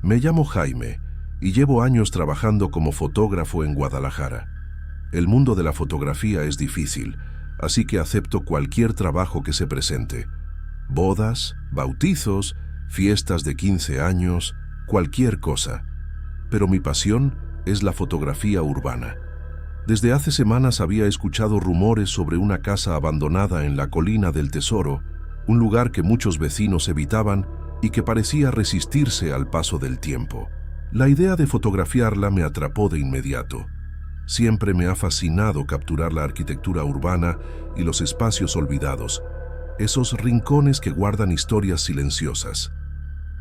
Me llamo Jaime y llevo años trabajando como fotógrafo en Guadalajara. El mundo de la fotografía es difícil, así que acepto cualquier trabajo que se presente. Bodas, bautizos, fiestas de 15 años, cualquier cosa. Pero mi pasión es la fotografía urbana. Desde hace semanas había escuchado rumores sobre una casa abandonada en la Colina del Tesoro, un lugar que muchos vecinos evitaban y que parecía resistirse al paso del tiempo. La idea de fotografiarla me atrapó de inmediato. Siempre me ha fascinado capturar la arquitectura urbana y los espacios olvidados, esos rincones que guardan historias silenciosas.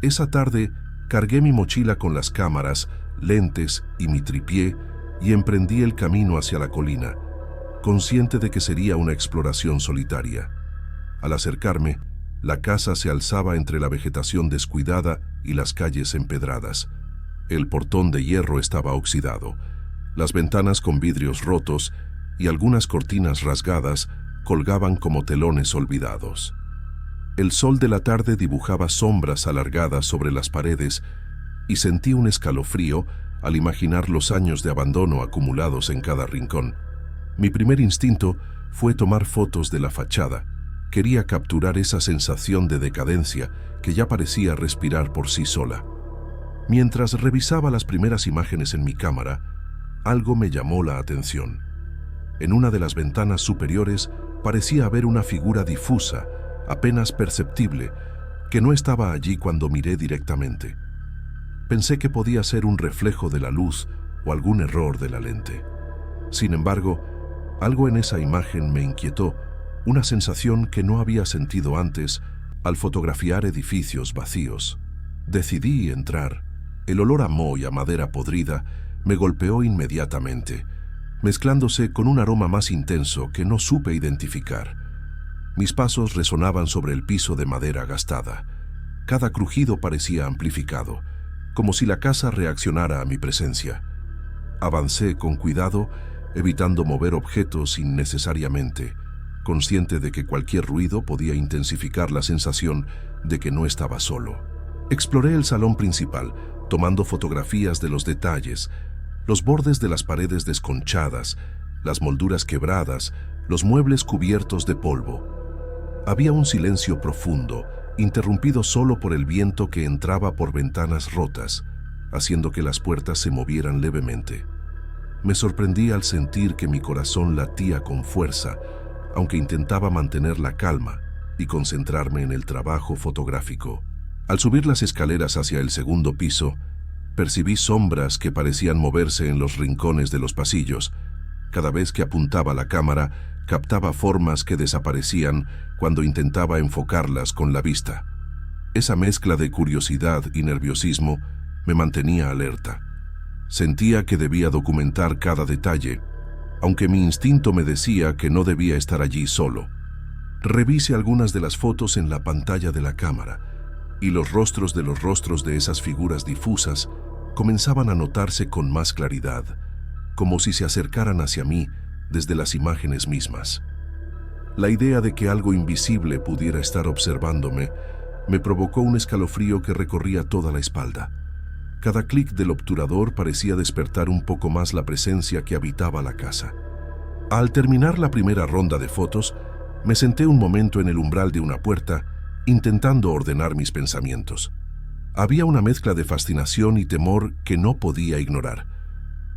Esa tarde cargué mi mochila con las cámaras, lentes y mi tripié y emprendí el camino hacia la colina, consciente de que sería una exploración solitaria. Al acercarme, la casa se alzaba entre la vegetación descuidada y las calles empedradas. El portón de hierro estaba oxidado, las ventanas con vidrios rotos y algunas cortinas rasgadas colgaban como telones olvidados. El sol de la tarde dibujaba sombras alargadas sobre las paredes y sentí un escalofrío al imaginar los años de abandono acumulados en cada rincón. Mi primer instinto fue tomar fotos de la fachada. Quería capturar esa sensación de decadencia que ya parecía respirar por sí sola. Mientras revisaba las primeras imágenes en mi cámara, algo me llamó la atención. En una de las ventanas superiores parecía haber una figura difusa, apenas perceptible, que no estaba allí cuando miré directamente. Pensé que podía ser un reflejo de la luz o algún error de la lente. Sin embargo, algo en esa imagen me inquietó, una sensación que no había sentido antes al fotografiar edificios vacíos. Decidí entrar. El olor a moho y a madera podrida me golpeó inmediatamente, mezclándose con un aroma más intenso que no supe identificar. Mis pasos resonaban sobre el piso de madera gastada. Cada crujido parecía amplificado, como si la casa reaccionara a mi presencia. Avancé con cuidado, evitando mover objetos innecesariamente, consciente de que cualquier ruido podía intensificar la sensación de que no estaba solo. Exploré el salón principal, tomando fotografías de los detalles, los bordes de las paredes desconchadas, las molduras quebradas, los muebles cubiertos de polvo. Había un silencio profundo, interrumpido solo por el viento que entraba por ventanas rotas, haciendo que las puertas se movieran levemente. Me sorprendí al sentir que mi corazón latía con fuerza, aunque intentaba mantener la calma y concentrarme en el trabajo fotográfico. Al subir las escaleras hacia el segundo piso, percibí sombras que parecían moverse en los rincones de los pasillos. Cada vez que apuntaba la cámara, captaba formas que desaparecían cuando intentaba enfocarlas con la vista. Esa mezcla de curiosidad y nerviosismo me mantenía alerta. Sentía que debía documentar cada detalle, aunque mi instinto me decía que no debía estar allí solo. Revise algunas de las fotos en la pantalla de la cámara, y los rostros de esas figuras difusas comenzaban a notarse con más claridad, como si se acercaran hacia mí desde las imágenes mismas. La idea de que algo invisible pudiera estar observándome me provocó un escalofrío que recorría toda la espalda. Cada clic del obturador parecía despertar un poco más la presencia que habitaba la casa. Al terminar la primera ronda de fotos, me senté un momento en el umbral de una puerta, intentando ordenar mis pensamientos. Había una mezcla de fascinación y temor que no podía ignorar.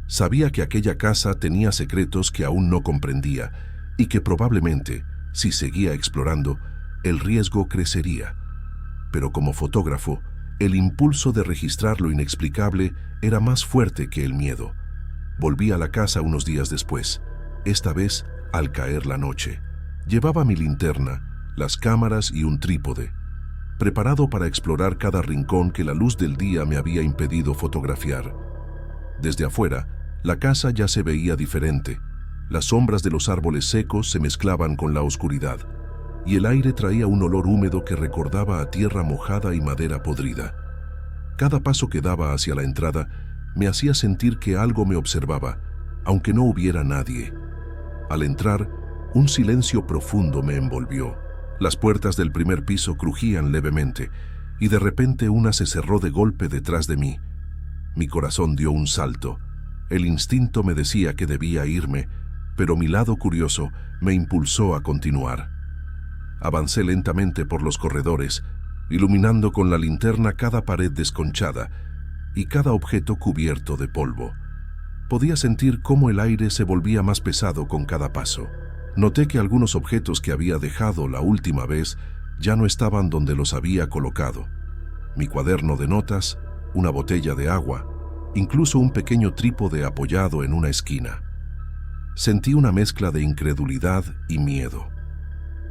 Sabía que aquella casa tenía secretos que aún no comprendía y que probablemente, si seguía explorando, el riesgo crecería. Pero como fotógrafo, el impulso de registrar lo inexplicable era más fuerte que el miedo. Volví a la casa unos días después, esta vez al caer la noche. Llevaba mi linterna, las cámaras y un trípode, preparado para explorar cada rincón que la luz del día me había impedido fotografiar. Desde afuera, la casa ya se veía diferente. Las sombras de los árboles secos se mezclaban con la oscuridad, y el aire traía un olor húmedo que recordaba a tierra mojada y madera podrida. Cada paso que daba hacia la entrada me hacía sentir que algo me observaba, aunque no hubiera nadie. Al entrar, un silencio profundo me envolvió. Las puertas del primer piso crujían levemente, y de repente una se cerró de golpe detrás de mí. Mi corazón dio un salto. El instinto me decía que debía irme, pero mi lado curioso me impulsó a continuar. Avancé lentamente por los corredores, iluminando con la linterna cada pared desconchada y cada objeto cubierto de polvo. Podía sentir cómo el aire se volvía más pesado con cada paso. Noté que algunos objetos que había dejado la última vez ya no estaban donde los había colocado. Mi cuaderno de notas, una botella de agua, incluso un pequeño trípode apoyado en una esquina. Sentí una mezcla de incredulidad y miedo.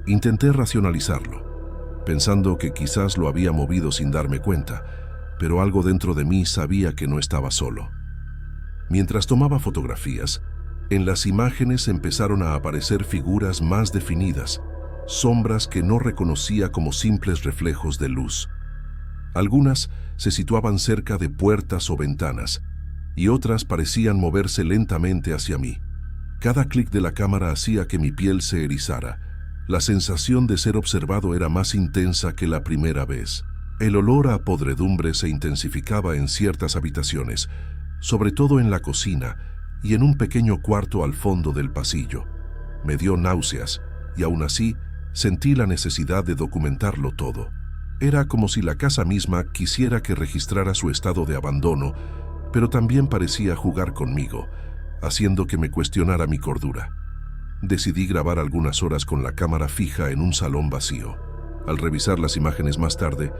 Intenté racionalizarlo, pensando que quizás lo había movido sin darme cuenta, pero algo dentro de mí sabía que no estaba solo. Mientras tomaba fotografías, en las imágenes empezaron a aparecer figuras más definidas, sombras que no reconocía como simples reflejos de luz. Algunas se situaban cerca de puertas o ventanas, y otras parecían moverse lentamente hacia mí. Cada clic de la cámara hacía que mi piel se erizara. La sensación de ser observado era más intensa que la primera vez. El olor a podredumbre se intensificaba en ciertas habitaciones, sobre todo en la cocina y en un pequeño cuarto al fondo del pasillo. Me dio náuseas y aún así sentí la necesidad de documentarlo todo. Era como si la casa misma quisiera que registrara su estado de abandono, pero también parecía jugar conmigo, haciendo que me cuestionara mi cordura. Decidí grabar algunas horas con la cámara fija en un salón vacío. Al revisar las imágenes más tarde,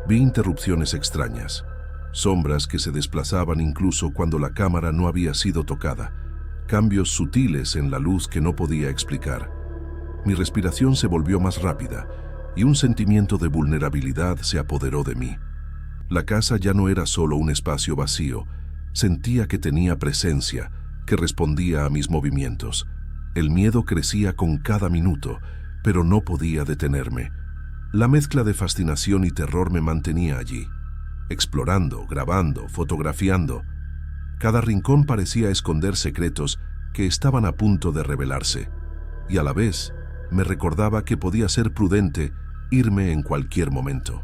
vi interrupciones extrañas, sombras que se desplazaban incluso cuando la cámara no había sido tocada, cambios sutiles en la luz que no podía explicar. Mi respiración se volvió más rápida y un sentimiento de vulnerabilidad se apoderó de mí. La casa ya no era solo un espacio vacío, sentía que tenía presencia, que respondía a mis movimientos. El miedo crecía con cada minuto, pero no podía detenerme. La mezcla de fascinación y terror me mantenía allí, explorando, grabando, fotografiando. Cada rincón parecía esconder secretos que estaban a punto de revelarse, y a la vez me recordaba que podía ser prudente irme en cualquier momento.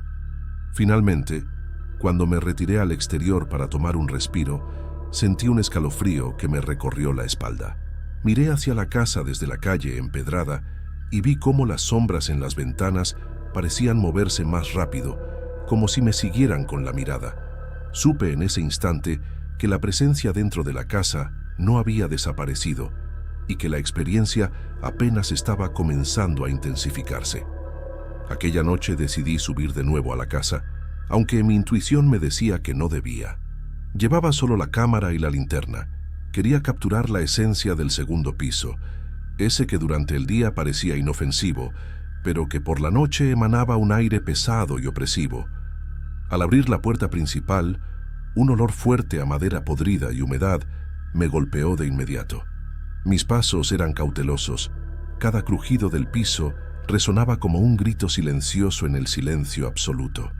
Finalmente, cuando me retiré al exterior para tomar un respiro, sentí un escalofrío que me recorrió la espalda. Miré hacia la casa desde la calle empedrada y vi cómo las sombras en las ventanas parecían moverse más rápido, como si me siguieran con la mirada. Supe en ese instante que la presencia dentro de la casa no había desaparecido y que la experiencia apenas estaba comenzando a intensificarse. Aquella noche decidí subir de nuevo a la casa, aunque mi intuición me decía que no debía. Llevaba solo la cámara y la linterna. Quería capturar la esencia del segundo piso, ese que durante el día parecía inofensivo, pero que por la noche emanaba un aire pesado y opresivo. Al abrir la puerta principal, un olor fuerte a madera podrida y humedad me golpeó de inmediato. Mis pasos eran cautelosos. Cada crujido del piso resonaba como un grito silencioso en el silencio absoluto.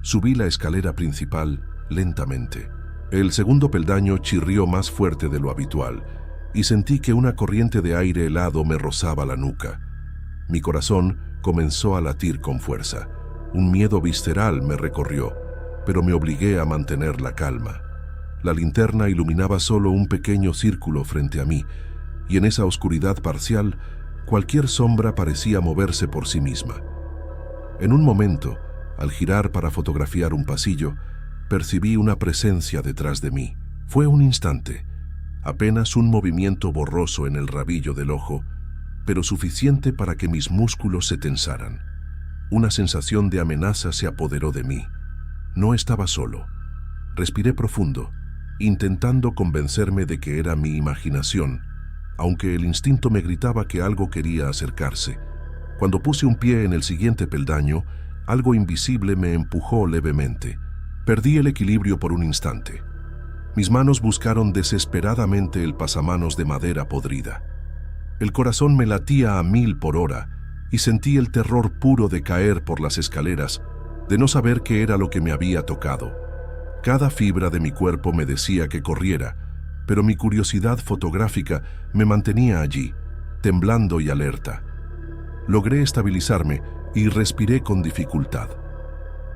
Subí la escalera principal lentamente. El segundo peldaño chirrió más fuerte de lo habitual y sentí que una corriente de aire helado me rozaba la nuca. Mi corazón comenzó a latir con fuerza. Un miedo visceral me recorrió, pero me obligué a mantener la calma. La linterna iluminaba solo un pequeño círculo frente a mí, y en esa oscuridad parcial, cualquier sombra parecía moverse por sí misma. En un momento, al girar para fotografiar un pasillo, percibí una presencia detrás de mí. Fue un instante, apenas un movimiento borroso en el rabillo del ojo, pero suficiente para que mis músculos se tensaran. Una sensación de amenaza se apoderó de mí. No estaba solo. Respiré profundo, intentando convencerme de que era mi imaginación, aunque el instinto me gritaba que algo quería acercarse. Cuando puse un pie en el siguiente peldaño, algo invisible me empujó levemente. Perdí el equilibrio por un instante. Mis manos buscaron desesperadamente el pasamanos de madera podrida. El corazón me latía a 1000 por hora y sentí el terror puro de caer por las escaleras, de no saber qué era lo que me había tocado. Cada fibra de mi cuerpo me decía que corriera, pero mi curiosidad fotográfica me mantenía allí, temblando y alerta. Logré estabilizarme y respiré con dificultad.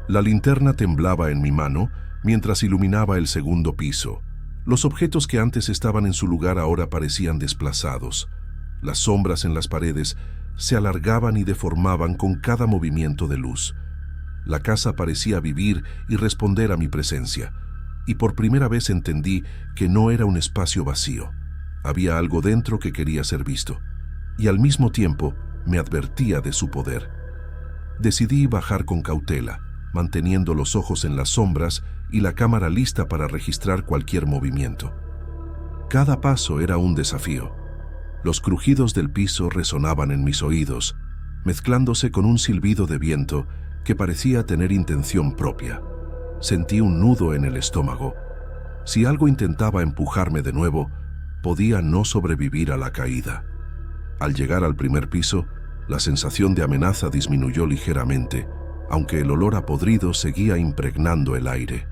La linterna temblaba en mi mano mientras iluminaba el segundo piso. Los objetos que antes estaban en su lugar ahora parecían desplazados. Las sombras en las paredes se alargaban y deformaban con cada movimiento de luz. La casa parecía vivir y responder a mi presencia, y por primera vez entendí que no era un espacio vacío. Había algo dentro que quería ser visto, y al mismo tiempo me advertía de su poder. Decidí bajar con cautela, manteniendo los ojos en las sombras y la cámara lista para registrar cualquier movimiento. Cada paso era un desafío. Los crujidos del piso resonaban en mis oídos, mezclándose con un silbido de viento que parecía tener intención propia. Sentí un nudo en el estómago. Si algo intentaba empujarme de nuevo, podía no sobrevivir a la caída. Al llegar al primer piso, la sensación de amenaza disminuyó ligeramente, aunque el olor a podrido seguía impregnando el aire.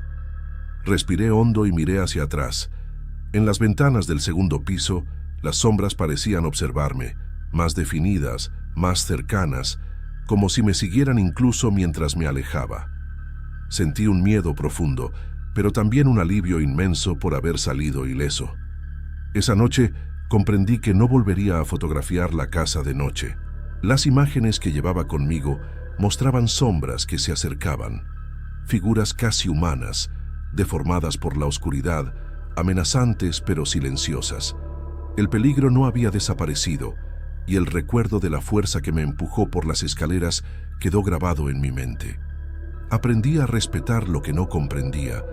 Respiré hondo y miré hacia atrás. En las ventanas del segundo piso, las sombras parecían observarme, más definidas, más cercanas, como si me siguieran incluso mientras me alejaba. Sentí un miedo profundo, pero también un alivio inmenso por haber salido ileso. Esa noche comprendí que no volvería a fotografiar la casa de noche. Las imágenes que llevaba conmigo mostraban sombras que se acercaban, figuras casi humanas, deformadas por la oscuridad, amenazantes pero silenciosas. El peligro no había desaparecido, y el recuerdo de la fuerza que me empujó por las escaleras quedó grabado en mi mente. Aprendí a respetar lo que no comprendía,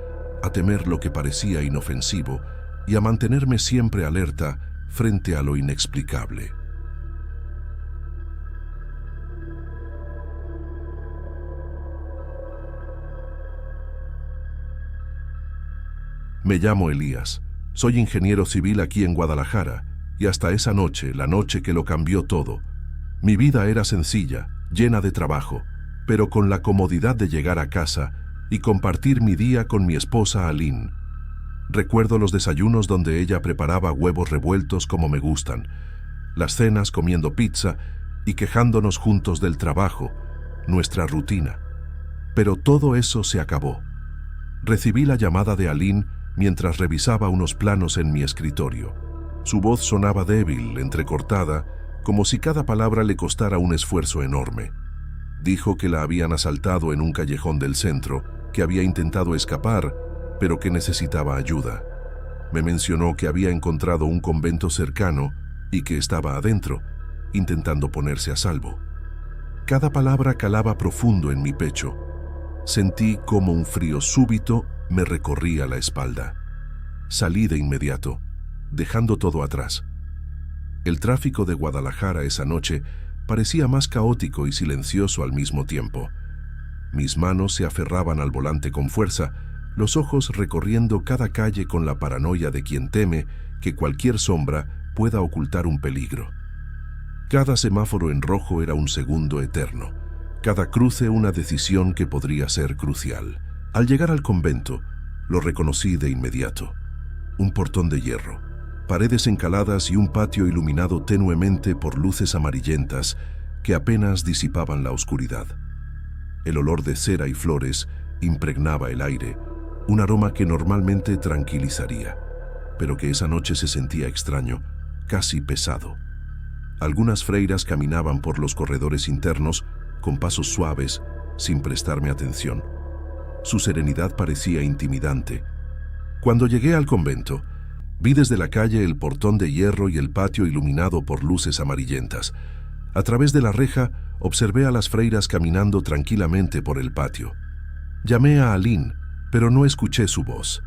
a temer lo que parecía inofensivo y a mantenerme siempre alerta frente a lo inexplicable. Me llamo Elías, soy ingeniero civil aquí en Guadalajara, y hasta esa noche, la noche que lo cambió todo, mi vida era sencilla, llena de trabajo, pero con la comodidad de llegar a casa y compartir mi día con mi esposa Aline. Recuerdo los desayunos donde ella preparaba huevos revueltos como me gustan, las cenas comiendo pizza y quejándonos juntos del trabajo, nuestra rutina. Pero todo eso se acabó. Recibí la llamada de Aline mientras revisaba unos planos en mi escritorio. Su voz sonaba débil, entrecortada, como si cada palabra le costara un esfuerzo enorme. Dijo que la habían asaltado en un callejón del centro, que había intentado escapar, pero que necesitaba ayuda. Me mencionó que había encontrado un convento cercano y que estaba adentro, intentando ponerse a salvo. Cada palabra calaba profundo en mi pecho. Sentí como un frío súbito me recorría la espalda. Salí de inmediato, dejando todo atrás. El tráfico de Guadalajara esa noche parecía más caótico y silencioso al mismo tiempo. Mis manos se aferraban al volante con fuerza, los ojos recorriendo cada calle con la paranoia de quien teme que cualquier sombra pueda ocultar un peligro. Cada semáforo en rojo era un segundo eterno, cada cruce una decisión que podría ser crucial. Al llegar al convento, lo reconocí de inmediato. Un portón de hierro, paredes encaladas y un patio iluminado tenuemente por luces amarillentas que apenas disipaban la oscuridad. El olor de cera y flores impregnaba el aire, un aroma que normalmente tranquilizaría, pero que esa noche se sentía extraño, casi pesado. Algunas freiras caminaban por los corredores internos con pasos suaves, sin prestarme atención. Su serenidad parecía intimidante. Cuando llegué al convento, vi desde la calle el portón de hierro y el patio iluminado por luces amarillentas. A través de la reja, observé a las freiras caminando tranquilamente por el patio. Llamé a Aline, pero no escuché su voz.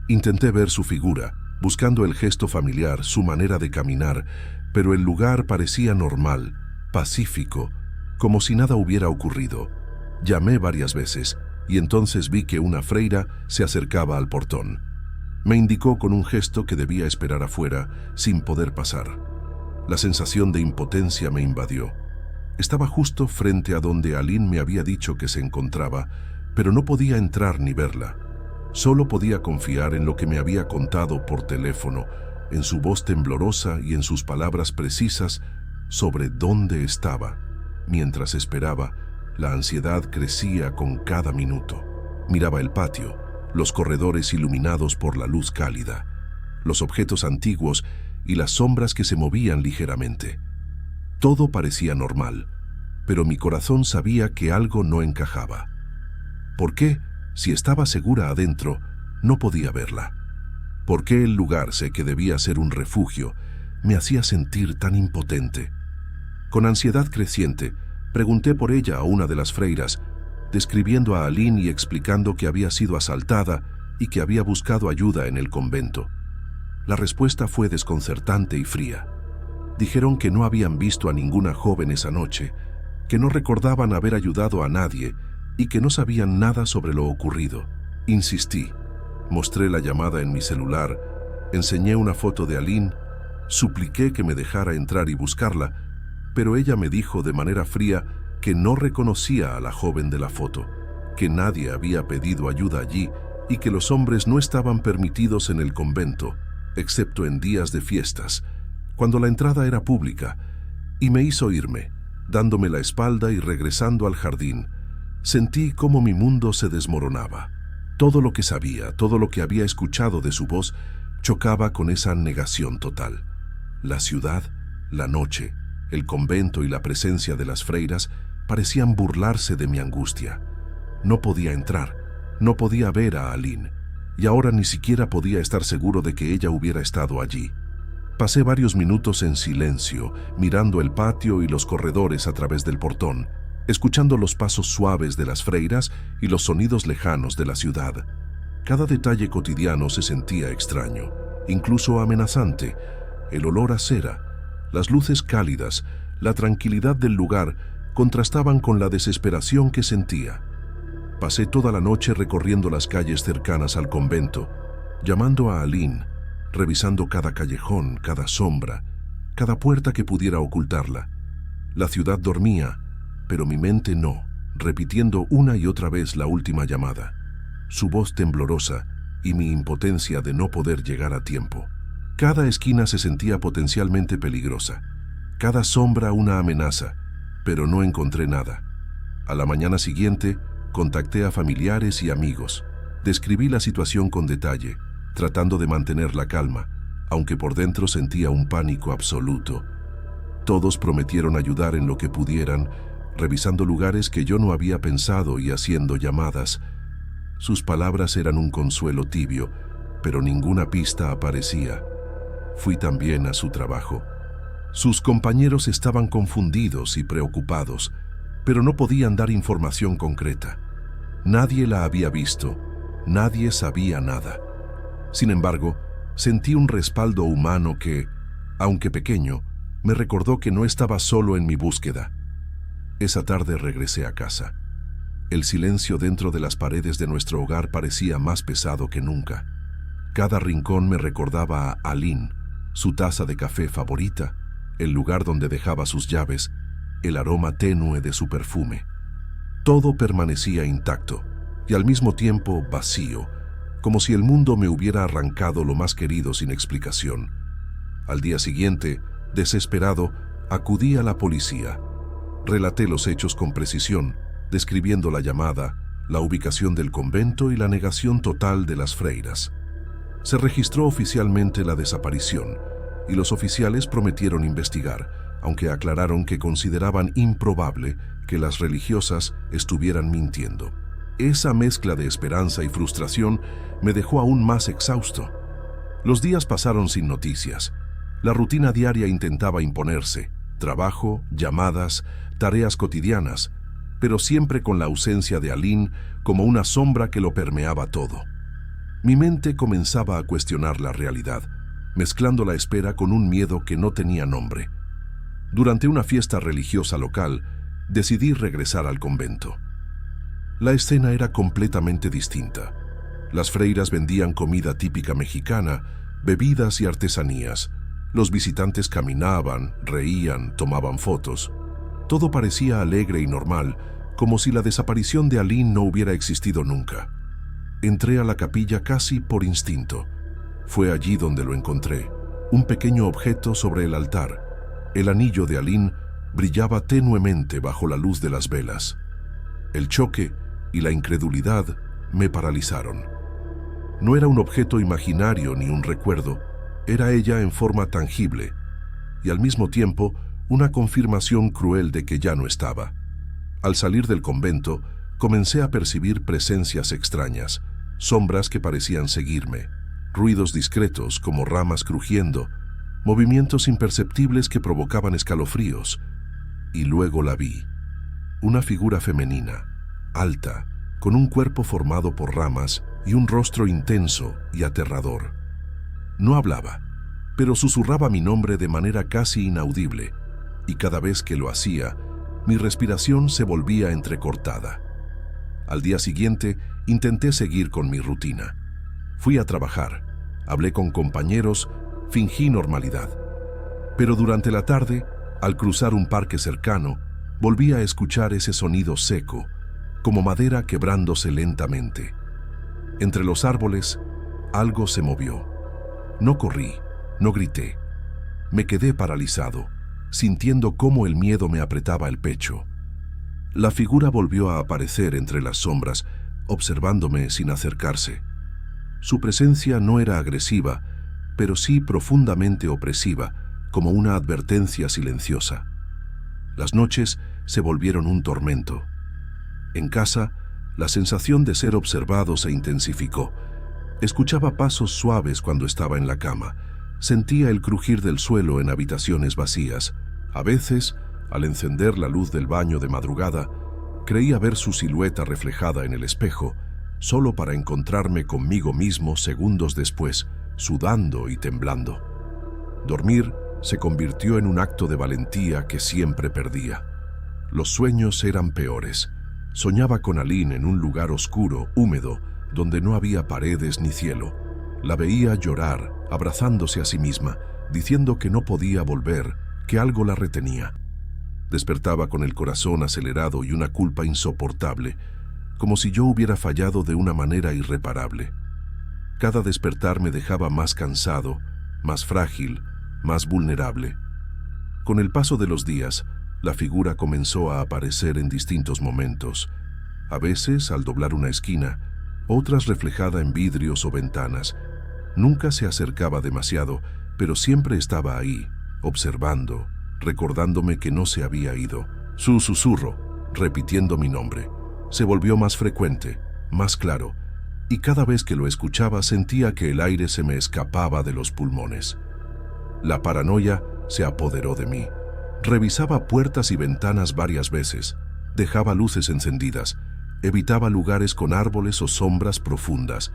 Intenté ver su figura, buscando el gesto familiar, su manera de caminar, pero el lugar parecía normal, pacífico, como si nada hubiera ocurrido. Llamé varias veces, y entonces vi que una freira se acercaba al portón. Me indicó con un gesto que debía esperar afuera, sin poder pasar. La sensación de impotencia me invadió. Estaba justo frente a donde Aline me había dicho que se encontraba, pero no podía entrar ni verla. Solo podía confiar en lo que me había contado por teléfono, en su voz temblorosa y en sus palabras precisas sobre dónde estaba. Mientras esperaba, La ansiedad crecía con cada minuto. Miraba el patio, los corredores iluminados por la luz cálida, los objetos antiguos y las sombras que se movían ligeramente. Todo parecía normal, pero mi corazón sabía que algo no encajaba. ¿Por qué, si estaba segura adentro, no podía verla? ¿Por qué el lugar, sé que debía ser un refugio, me hacía sentir tan impotente? Con ansiedad creciente, pregunté por ella a una de las freiras, describiendo a Aline y explicando que había sido asaltada y que había buscado ayuda en el convento. La respuesta fue desconcertante y fría. Dijeron que no habían visto a ninguna joven esa noche, que no recordaban haber ayudado a nadie y que no sabían nada sobre lo ocurrido. Insistí, mostré la llamada en mi celular, enseñé una foto de Aline, supliqué que me dejara entrar y buscarla, pero ella me dijo de manera fría que no reconocía a la joven de la foto, que nadie había pedido ayuda allí y que los hombres no estaban permitidos en el convento, excepto en días de fiestas, cuando la entrada era pública, y me hizo irme, dándome la espalda y regresando al jardín. Sentí cómo mi mundo se desmoronaba. Todo lo que sabía, todo lo que había escuchado de su voz, chocaba con esa negación total. La ciudad, la noche, el convento y la presencia de las freiras parecían burlarse de mi angustia. No podía entrar, no podía ver a Aline, y ahora ni siquiera podía estar seguro de que ella hubiera estado allí. Pasé varios minutos en silencio, mirando el patio y los corredores a través del portón, escuchando los pasos suaves de las freiras y los sonidos lejanos de la ciudad. Cada detalle cotidiano se sentía extraño, incluso amenazante. El olor a cera, las luces cálidas, la tranquilidad del lugar contrastaban con la desesperación que sentía. Pasé toda la noche recorriendo las calles cercanas al convento, llamando a Aline, revisando cada callejón, cada sombra, cada puerta que pudiera ocultarla. La ciudad dormía, pero mi mente no, repitiendo una y otra vez la última llamada, su voz temblorosa y mi impotencia de no poder llegar a tiempo. Cada esquina se sentía potencialmente peligrosa, cada sombra una amenaza, pero no encontré nada. A la mañana siguiente, contacté a familiares y amigos. Describí la situación con detalle, tratando de mantener la calma, aunque por dentro sentía un pánico absoluto. Todos prometieron ayudar en lo que pudieran, revisando lugares que yo no había pensado y haciendo llamadas. Sus palabras eran un consuelo tibio, pero ninguna pista aparecía. Fui también a su trabajo. Sus compañeros estaban confundidos y preocupados, pero no podían dar información concreta. Nadie la había visto, nadie sabía nada. Sin embargo, sentí un respaldo humano que, aunque pequeño, me recordó que no estaba solo en mi búsqueda. Esa tarde regresé a casa. El silencio dentro de las paredes de nuestro hogar parecía más pesado que nunca. Cada rincón me recordaba a Aline, su taza de café favorita, el lugar donde dejaba sus llaves, el aroma tenue de su perfume. Todo permanecía intacto y al mismo tiempo vacío, como si el mundo me hubiera arrancado lo más querido sin explicación. Al día siguiente, desesperado, acudí a la policía. Relaté los hechos con precisión, describiendo la llamada, la ubicación del convento y la negación total de las freiras. Se registró oficialmente la desaparición y los oficiales prometieron investigar, aunque aclararon que consideraban improbable que las religiosas estuvieran mintiendo. Esa mezcla de esperanza y frustración me dejó aún más exhausto. Los días pasaron sin noticias. La rutina diaria intentaba imponerse, trabajo, llamadas, tareas cotidianas, pero siempre con la ausencia de Aline como una sombra que lo permeaba todo. Mi mente comenzaba a cuestionar la realidad, mezclando la espera con un miedo que no tenía nombre. Durante una fiesta religiosa local, decidí regresar al convento. La escena era completamente distinta. Las freiras vendían comida típica mexicana, bebidas y artesanías. Los visitantes caminaban, reían, tomaban fotos. Todo parecía alegre y normal, como si la desaparición de Aline no hubiera existido nunca. Entré a la capilla casi por instinto. Fue allí donde lo encontré, un pequeño objeto sobre el altar. El anillo de Aline brillaba tenuemente bajo la luz de las velas. El choque y la incredulidad me paralizaron. No era un objeto imaginario ni un recuerdo, era ella en forma tangible, y al mismo tiempo una confirmación cruel de que ya no estaba. Al salir del convento, comencé a percibir presencias extrañas, sombras que parecían seguirme, ruidos discretos como ramas crujiendo, movimientos imperceptibles que provocaban escalofríos. Y luego la vi. Una figura femenina, alta, con un cuerpo formado por ramas y un rostro intenso y aterrador. No hablaba, pero susurraba mi nombre de manera casi inaudible, y cada vez que lo hacía, mi respiración se volvía entrecortada. Al día siguiente, intenté seguir con mi rutina. Fui a trabajar, hablé con compañeros, fingí normalidad. Pero durante la tarde, al cruzar un parque cercano, volví a escuchar ese sonido seco, como madera quebrándose lentamente. Entre los árboles, algo se movió. No corrí, no grité. Me quedé paralizado, sintiendo cómo el miedo me apretaba el pecho. La figura volvió a aparecer entre las sombras, observándome sin acercarse. Su presencia no era agresiva, pero sí profundamente opresiva, como una advertencia silenciosa. Las noches se volvieron un tormento. En casa, la sensación de ser observado se intensificó. Escuchaba pasos suaves cuando estaba en la cama. Sentía el crujir del suelo en habitaciones vacías. A veces, al encender la luz del baño de madrugada, creía ver su silueta reflejada en el espejo, solo para encontrarme conmigo mismo segundos después, sudando y temblando. Dormir se convirtió en un acto de valentía que siempre perdía. Los sueños eran peores. Soñaba con Aline en un lugar oscuro, húmedo, donde no había paredes ni cielo. La veía llorar, abrazándose a sí misma, diciendo que no podía volver, que algo la retenía. Despertaba con el corazón acelerado y una culpa insoportable, como si yo hubiera fallado de una manera irreparable. Cada despertar me dejaba más cansado, más frágil, más vulnerable. Con el paso de los días, la figura comenzó a aparecer en distintos momentos, a veces al doblar una esquina, otras reflejada en vidrios o ventanas. Nunca se acercaba demasiado, pero siempre estaba ahí, observando, recordándome que no se había ido. Su susurro, repitiendo mi nombre, se volvió más frecuente, más claro, y cada vez que lo escuchaba sentía que el aire se me escapaba de los pulmones. La paranoia se apoderó de mí. Revisaba puertas y ventanas varias veces, dejaba luces encendidas, evitaba lugares con árboles o sombras profundas.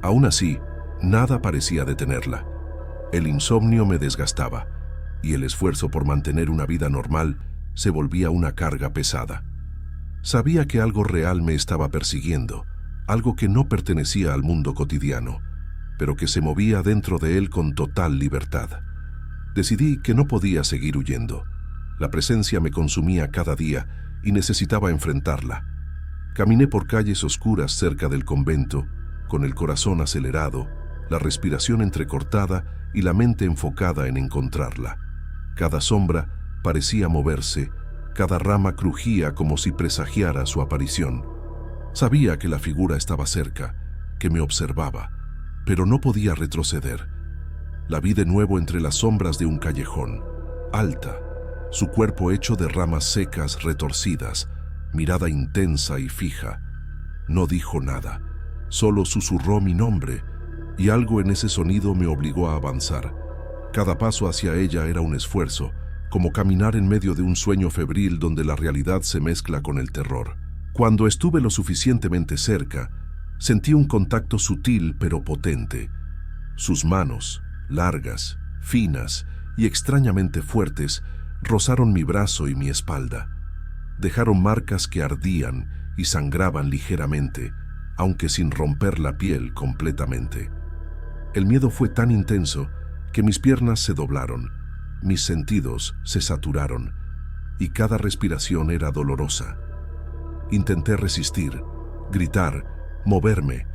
Aún así, nada parecía detenerla. El insomnio me desgastaba, y el esfuerzo por mantener una vida normal se volvía una carga pesada. Sabía que algo real me estaba persiguiendo, algo que no pertenecía al mundo cotidiano, pero que se movía dentro de él con total libertad. Decidí que no podía seguir huyendo. La presencia me consumía cada día y necesitaba enfrentarla. Caminé por calles oscuras cerca del convento, con el corazón acelerado, la respiración entrecortada y la mente enfocada en encontrarla. Cada sombra parecía moverse, cada rama crujía como si presagiara su aparición. Sabía que la figura estaba cerca, que me observaba, pero no podía retroceder. La vi de nuevo entre las sombras de un callejón, alta, su cuerpo hecho de ramas secas retorcidas, mirada intensa y fija. No dijo nada, solo susurró mi nombre, y algo en ese sonido me obligó a avanzar. Cada paso hacia ella era un esfuerzo, como caminar en medio de un sueño febril donde la realidad se mezcla con el terror. Cuando estuve lo suficientemente cerca, sentí un contacto sutil pero potente. Sus manos, largas, finas y extrañamente fuertes, rozaron mi brazo y mi espalda. Dejaron marcas que ardían y sangraban ligeramente, aunque sin romper la piel completamente. El miedo fue tan intenso que mis piernas se doblaron, mis sentidos se saturaron, y cada respiración era dolorosa. Intenté resistir, gritar, moverme,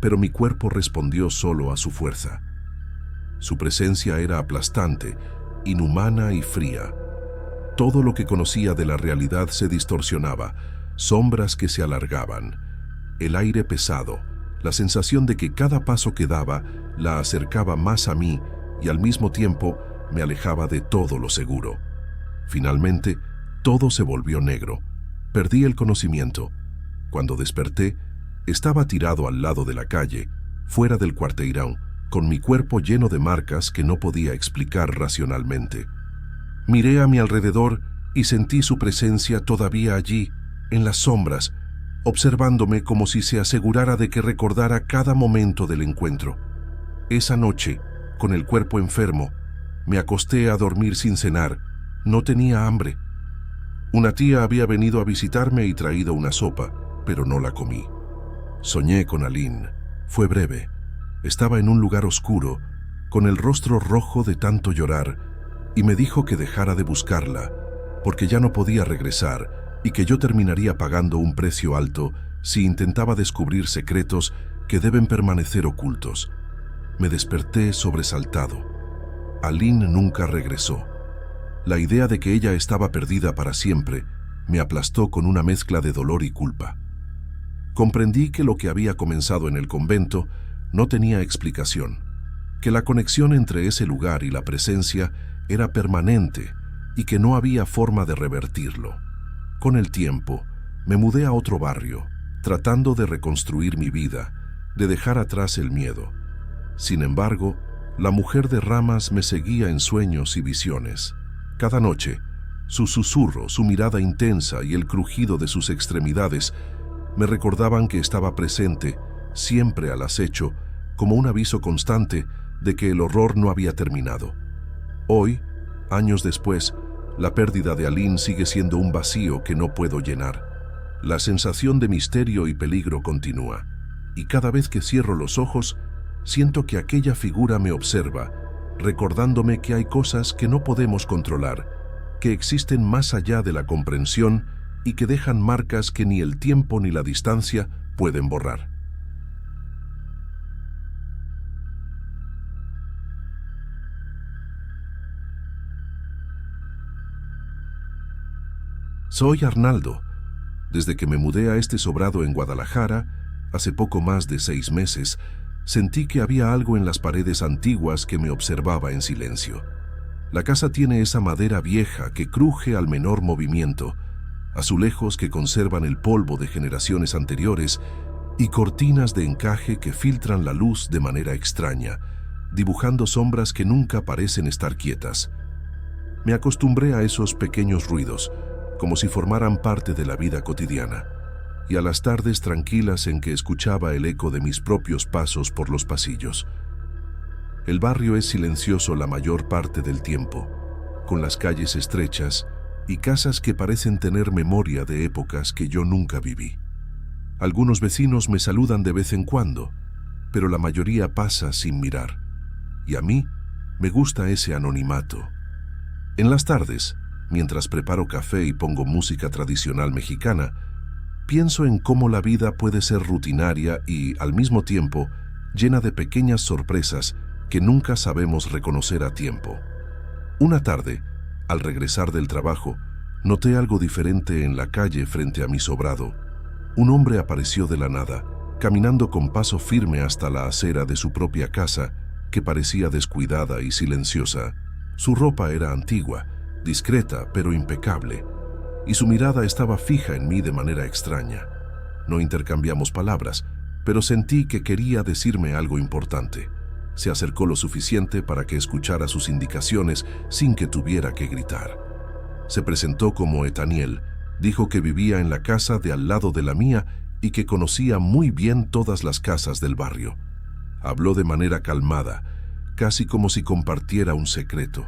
pero mi cuerpo respondió solo a su fuerza. Su presencia era aplastante, inhumana y fría. Todo lo que conocía de la realidad se distorsionaba. sombras que se alargaban, el aire pesado, la sensación de que cada paso que daba la acercaba más a mí y al mismo tiempo me alejaba de todo lo seguro. Finalmente, todo se volvió negro. Perdí el conocimiento. Cuando desperté, estaba tirado al lado de la calle, fuera del cuarteirão, con mi cuerpo lleno de marcas que no podía explicar racionalmente. Miré a mi alrededor y sentí su presencia todavía allí, en las sombras, observándome como si se asegurara de que recordara cada momento del encuentro. Esa noche, con el cuerpo enfermo, me acosté a dormir sin cenar. No tenía hambre. Una tía había venido a visitarme y traído una sopa, pero no la comí. Soñé con Aline. Fue breve. Estaba en un lugar oscuro, con el rostro rojo de tanto llorar, y me dijo que dejara de buscarla, porque ya no podía regresar y que yo terminaría pagando un precio alto si intentaba descubrir secretos que deben permanecer ocultos. Me desperté sobresaltado. Aline nunca regresó. La idea de que ella estaba perdida para siempre me aplastó con una mezcla de dolor y culpa. Comprendí que lo que había comenzado en el convento no tenía explicación, que la conexión entre ese lugar y la presencia era permanente y que no había forma de revertirlo. Con el tiempo, me mudé a otro barrio, tratando de reconstruir mi vida, de dejar atrás el miedo. Sin embargo, la mujer de ramas me seguía en sueños y visiones. Cada noche, su susurro, su mirada intensa y el crujido de sus extremidades me recordaban que estaba presente, siempre al acecho, como un aviso constante de que el horror no había terminado. Hoy, años después, la pérdida de Aline sigue siendo un vacío que no puedo llenar. La sensación de misterio y peligro continúa, y cada vez que cierro los ojos, siento que aquella figura me observa, recordándome que hay cosas que no podemos controlar, que existen más allá de la comprensión y que dejan marcas que ni el tiempo ni la distancia pueden borrar. Soy Arnaldo. Desde que me mudé a este sobrado en Guadalajara, hace poco más de 6 meses, sentí que había algo en las paredes antiguas que me observaba en silencio. La casa tiene esa madera vieja que cruje al menor movimiento, azulejos que conservan el polvo de generaciones anteriores y cortinas de encaje que filtran la luz de manera extraña, dibujando sombras que nunca parecen estar quietas. Me acostumbré a esos pequeños ruidos, como si formaran parte de la vida cotidiana, y a las tardes tranquilas en que escuchaba el eco de mis propios pasos por los pasillos. El barrio es silencioso la mayor parte del tiempo, con las calles estrechas y casas que parecen tener memoria de épocas que yo nunca viví. Algunos vecinos me saludan de vez en cuando, pero la mayoría pasa sin mirar, y a mí me gusta ese anonimato. En las tardes, mientras preparo café y pongo música tradicional mexicana, pienso en cómo la vida puede ser rutinaria y, al mismo tiempo, llena de pequeñas sorpresas que nunca sabemos reconocer a tiempo. Una tarde, al regresar del trabajo, noté algo diferente en la calle frente a mi sobrado. Un hombre apareció de la nada, caminando con paso firme hasta la acera de su propia casa, que parecía descuidada y silenciosa. Su ropa era antigua, discreta pero impecable, y su mirada estaba fija en mí de manera extraña. No intercambiamos palabras, pero sentí que quería decirme algo importante. Se acercó lo suficiente para que escuchara sus indicaciones sin que tuviera que gritar. Se presentó como Etaniel, dijo que vivía en la casa de al lado de la mía y que conocía muy bien todas las casas del barrio. Habló de manera calmada, casi como si compartiera un secreto.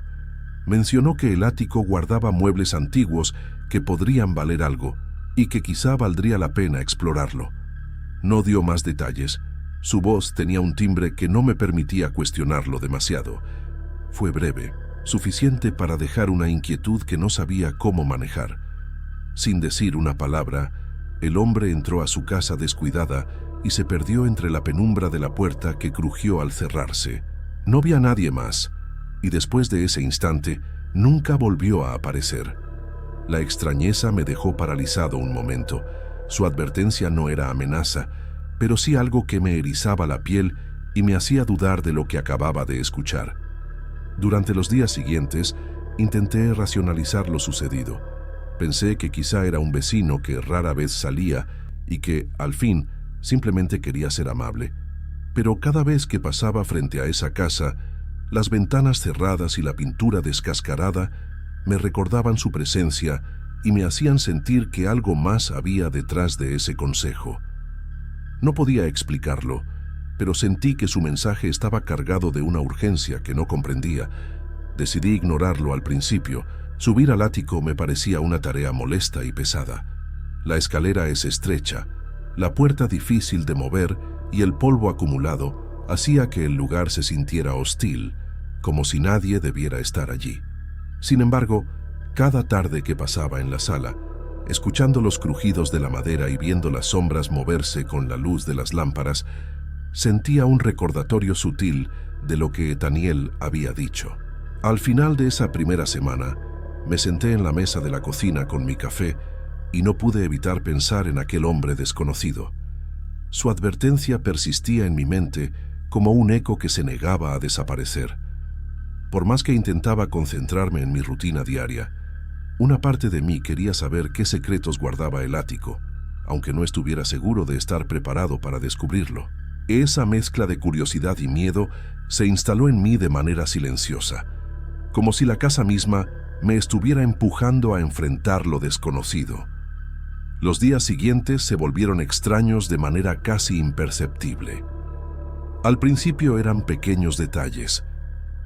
Mencionó que el ático guardaba muebles antiguos que podrían valer algo y que quizá valdría la pena explorarlo. No dio más detalles. Su voz tenía un timbre que no me permitía cuestionarlo demasiado. Fue breve, suficiente para dejar una inquietud que no sabía cómo manejar. Sin decir una palabra, el hombre entró a su casa descuidada y se perdió entre la penumbra de la puerta que crujió al cerrarse. No vi a nadie más, y después de ese instante, nunca volvió a aparecer. La extrañeza me dejó paralizado un momento. Su advertencia no era amenaza, pero sí algo que me erizaba la piel y me hacía dudar de lo que acababa de escuchar. Durante los días siguientes, intenté racionalizar lo sucedido. Pensé que quizá era un vecino que rara vez salía y que, al fin, simplemente quería ser amable. Pero cada vez que pasaba frente a esa casa, las ventanas cerradas y la pintura descascarada me recordaban su presencia y me hacían sentir que algo más había detrás de ese consejo. No podía explicarlo, pero sentí que su mensaje estaba cargado de una urgencia que no comprendía. Decidí ignorarlo al principio. Subir al ático me parecía una tarea molesta y pesada. La escalera es estrecha, la puerta difícil de mover y el polvo acumulado hacía que el lugar se sintiera hostil, como si nadie debiera estar allí. Sin embargo, cada tarde que pasaba en la sala, escuchando los crujidos de la madera y viendo las sombras moverse con la luz de las lámparas, sentía un recordatorio sutil de lo que Daniel había dicho. Al final de esa primera semana, me senté en la mesa de la cocina con mi café y no pude evitar pensar en aquel hombre desconocido. Su advertencia persistía en mi mente como un eco que se negaba a desaparecer. Por más que intentaba concentrarme en mi rutina diaria, una parte de mí quería saber qué secretos guardaba el ático, aunque no estuviera seguro de estar preparado para descubrirlo. Esa mezcla de curiosidad y miedo se instaló en mí de manera silenciosa, como si la casa misma me estuviera empujando a enfrentar lo desconocido. Los días siguientes se volvieron extraños de manera casi imperceptible. Al principio eran pequeños detalles.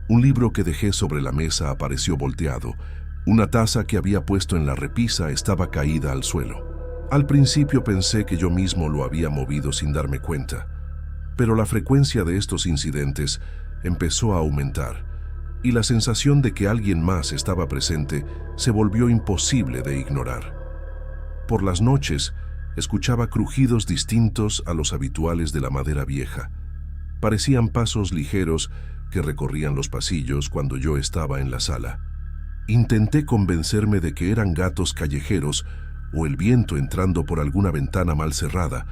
Un libro que dejé sobre la mesa apareció volteado. Una taza que había puesto en la repisa estaba caída al suelo. Al principio pensé que yo mismo lo había movido sin darme cuenta, pero la frecuencia de estos incidentes empezó a aumentar y la sensación de que alguien más estaba presente se volvió imposible de ignorar. Por las noches, escuchaba crujidos distintos a los habituales de la madera vieja. Parecían pasos ligeros que recorrían los pasillos cuando yo estaba en la sala. Intenté convencerme de que eran gatos callejeros o el viento entrando por alguna ventana mal cerrada,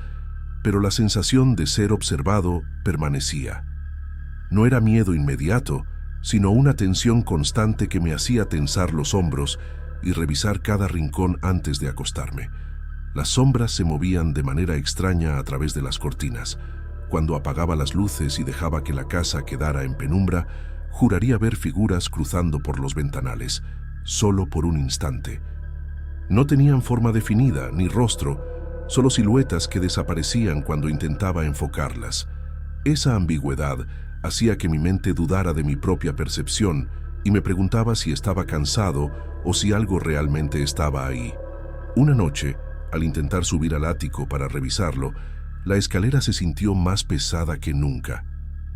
pero la sensación de ser observado permanecía. No era miedo inmediato, sino una tensión constante que me hacía tensar los hombros y revisar cada rincón antes de acostarme. Las sombras se movían de manera extraña a través de las cortinas. Cuando apagaba las luces y dejaba que la casa quedara en penumbra, juraría ver figuras cruzando por los ventanales, solo por un instante. No tenían forma definida ni rostro, solo siluetas que desaparecían cuando intentaba enfocarlas. Esa ambigüedad hacía que mi mente dudara de mi propia percepción y me preguntaba si estaba cansado o si algo realmente estaba ahí. Una noche, al intentar subir al ático para revisarlo, la escalera se sintió más pesada que nunca.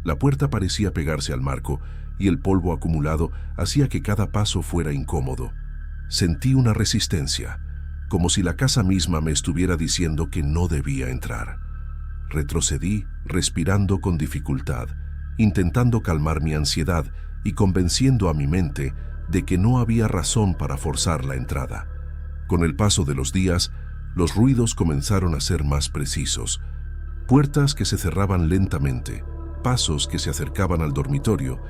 La puerta parecía pegarse al marco y el polvo acumulado hacía que cada paso fuera incómodo. Sentí una resistencia, como si la casa misma me estuviera diciendo que no debía entrar. Retrocedí, respirando con dificultad, intentando calmar mi ansiedad y convenciendo a mi mente de que no había razón para forzar la entrada. Con el paso de los días, los ruidos comenzaron a ser más precisos. Puertas que se cerraban lentamente, pasos que se acercaban al dormitorio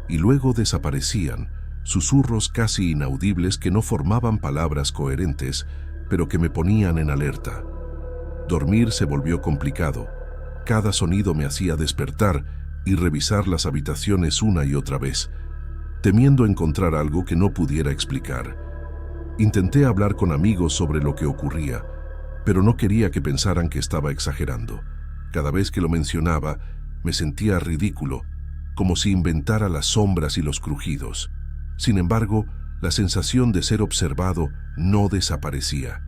y luego desaparecían, susurros casi inaudibles que no formaban palabras coherentes, pero que me ponían en alerta. Dormir se volvió complicado. Cada sonido me hacía despertar y revisar las habitaciones una y otra vez, temiendo encontrar algo que no pudiera explicar. Intenté hablar con amigos sobre lo que ocurría, pero no quería que pensaran que estaba exagerando. Cada vez que lo mencionaba, me sentía ridículo, como si inventara las sombras y los crujidos. Sin embargo, la sensación de ser observado no desaparecía.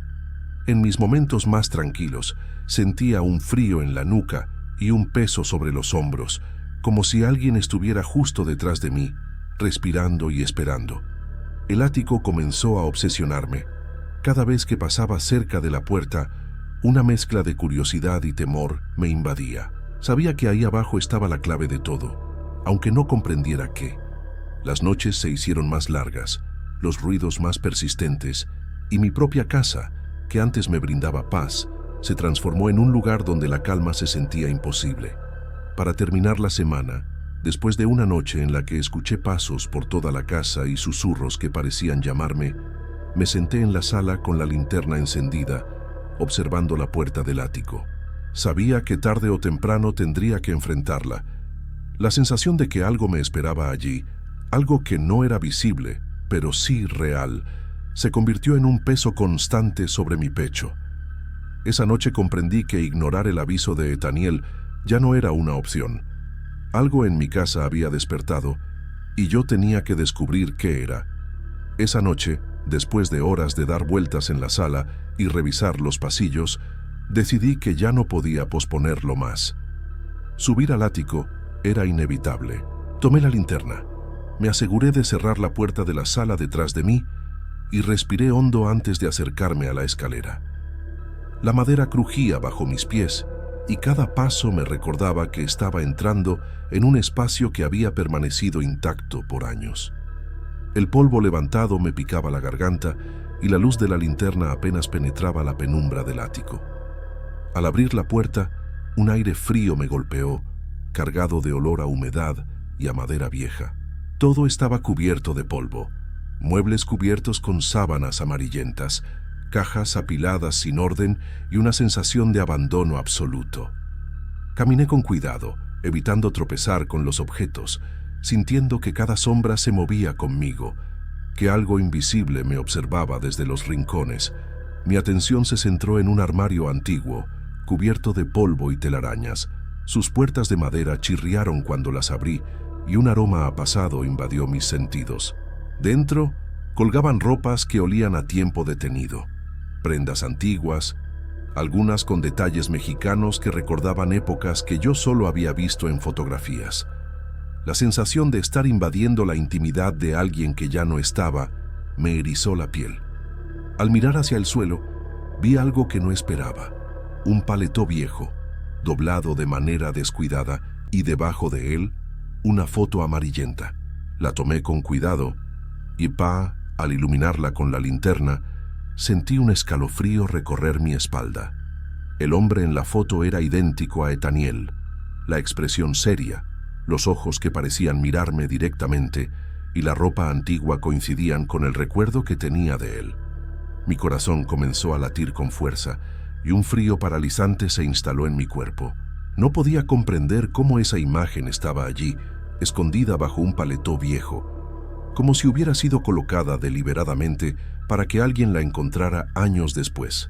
En mis momentos más tranquilos, sentía un frío en la nuca y un peso sobre los hombros, como si alguien estuviera justo detrás de mí, respirando y esperando. El ático comenzó a obsesionarme. Cada vez que pasaba cerca de la puerta, una mezcla de curiosidad y temor me invadía. Sabía que ahí abajo estaba la clave de todo, aunque no comprendiera qué. Las noches se hicieron más largas, los ruidos más persistentes, y mi propia casa, que antes me brindaba paz, se transformó en un lugar donde la calma se sentía imposible. Para terminar la semana, después de una noche en la que escuché pasos por toda la casa y susurros que parecían llamarme, me senté en la sala con la linterna encendida, observando la puerta del ático. Sabía que tarde o temprano tendría que enfrentarla. La sensación de que algo me esperaba allí, algo que no era visible, pero sí real, se convirtió en un peso constante sobre mi pecho. Esa noche comprendí que ignorar el aviso de Ethaniel ya no era una opción. Algo en mi casa había despertado y yo tenía que descubrir qué era. Esa noche, después de horas de dar vueltas en la sala y revisar los pasillos, decidí que ya no podía posponerlo más. Subir al ático era inevitable. Tomé la linterna, me aseguré de cerrar la puerta de la sala detrás de mí y respiré hondo antes de acercarme a la escalera. La madera crujía bajo mis pies y cada paso me recordaba que estaba entrando en un espacio que había permanecido intacto por años. El polvo levantado me picaba la garganta y la luz de la linterna apenas penetraba la penumbra del ático. Al abrir la puerta, un aire frío me golpeó, cargado de olor a humedad y a madera vieja. Todo estaba cubierto de polvo, muebles cubiertos con sábanas amarillentas, cajas apiladas sin orden y una sensación de abandono absoluto. Caminé con cuidado, evitando tropezar con los objetos, sintiendo que cada sombra se movía conmigo, que algo invisible me observaba desde los rincones. Mi atención se centró en un armario antiguo, cubierto de polvo y telarañas. Sus puertas de madera chirriaron cuando las abrí y un aroma a pasado invadió mis sentidos. Dentro colgaban ropas que olían a tiempo detenido, prendas antiguas, algunas con detalles mexicanos que recordaban épocas que yo solo había visto en fotografías. La sensación de estar invadiendo la intimidad de alguien que ya no estaba me erizó la piel. Al mirar hacia el suelo, vi algo que no esperaba: un paletó viejo, doblado de manera descuidada, y debajo de él, una foto amarillenta. La tomé con cuidado y al iluminarla con la linterna, sentí un escalofrío recorrer mi espalda. El hombre en la foto era idéntico a Ethaniel, la expresión seria, los ojos que parecían mirarme directamente y la ropa antigua coincidían con el recuerdo que tenía de él. Mi corazón comenzó a latir con fuerza y un frío paralizante se instaló en mi cuerpo. No podía comprender cómo esa imagen estaba allí, escondida bajo un paletó viejo, como si hubiera sido colocada deliberadamente para que alguien la encontrara años después.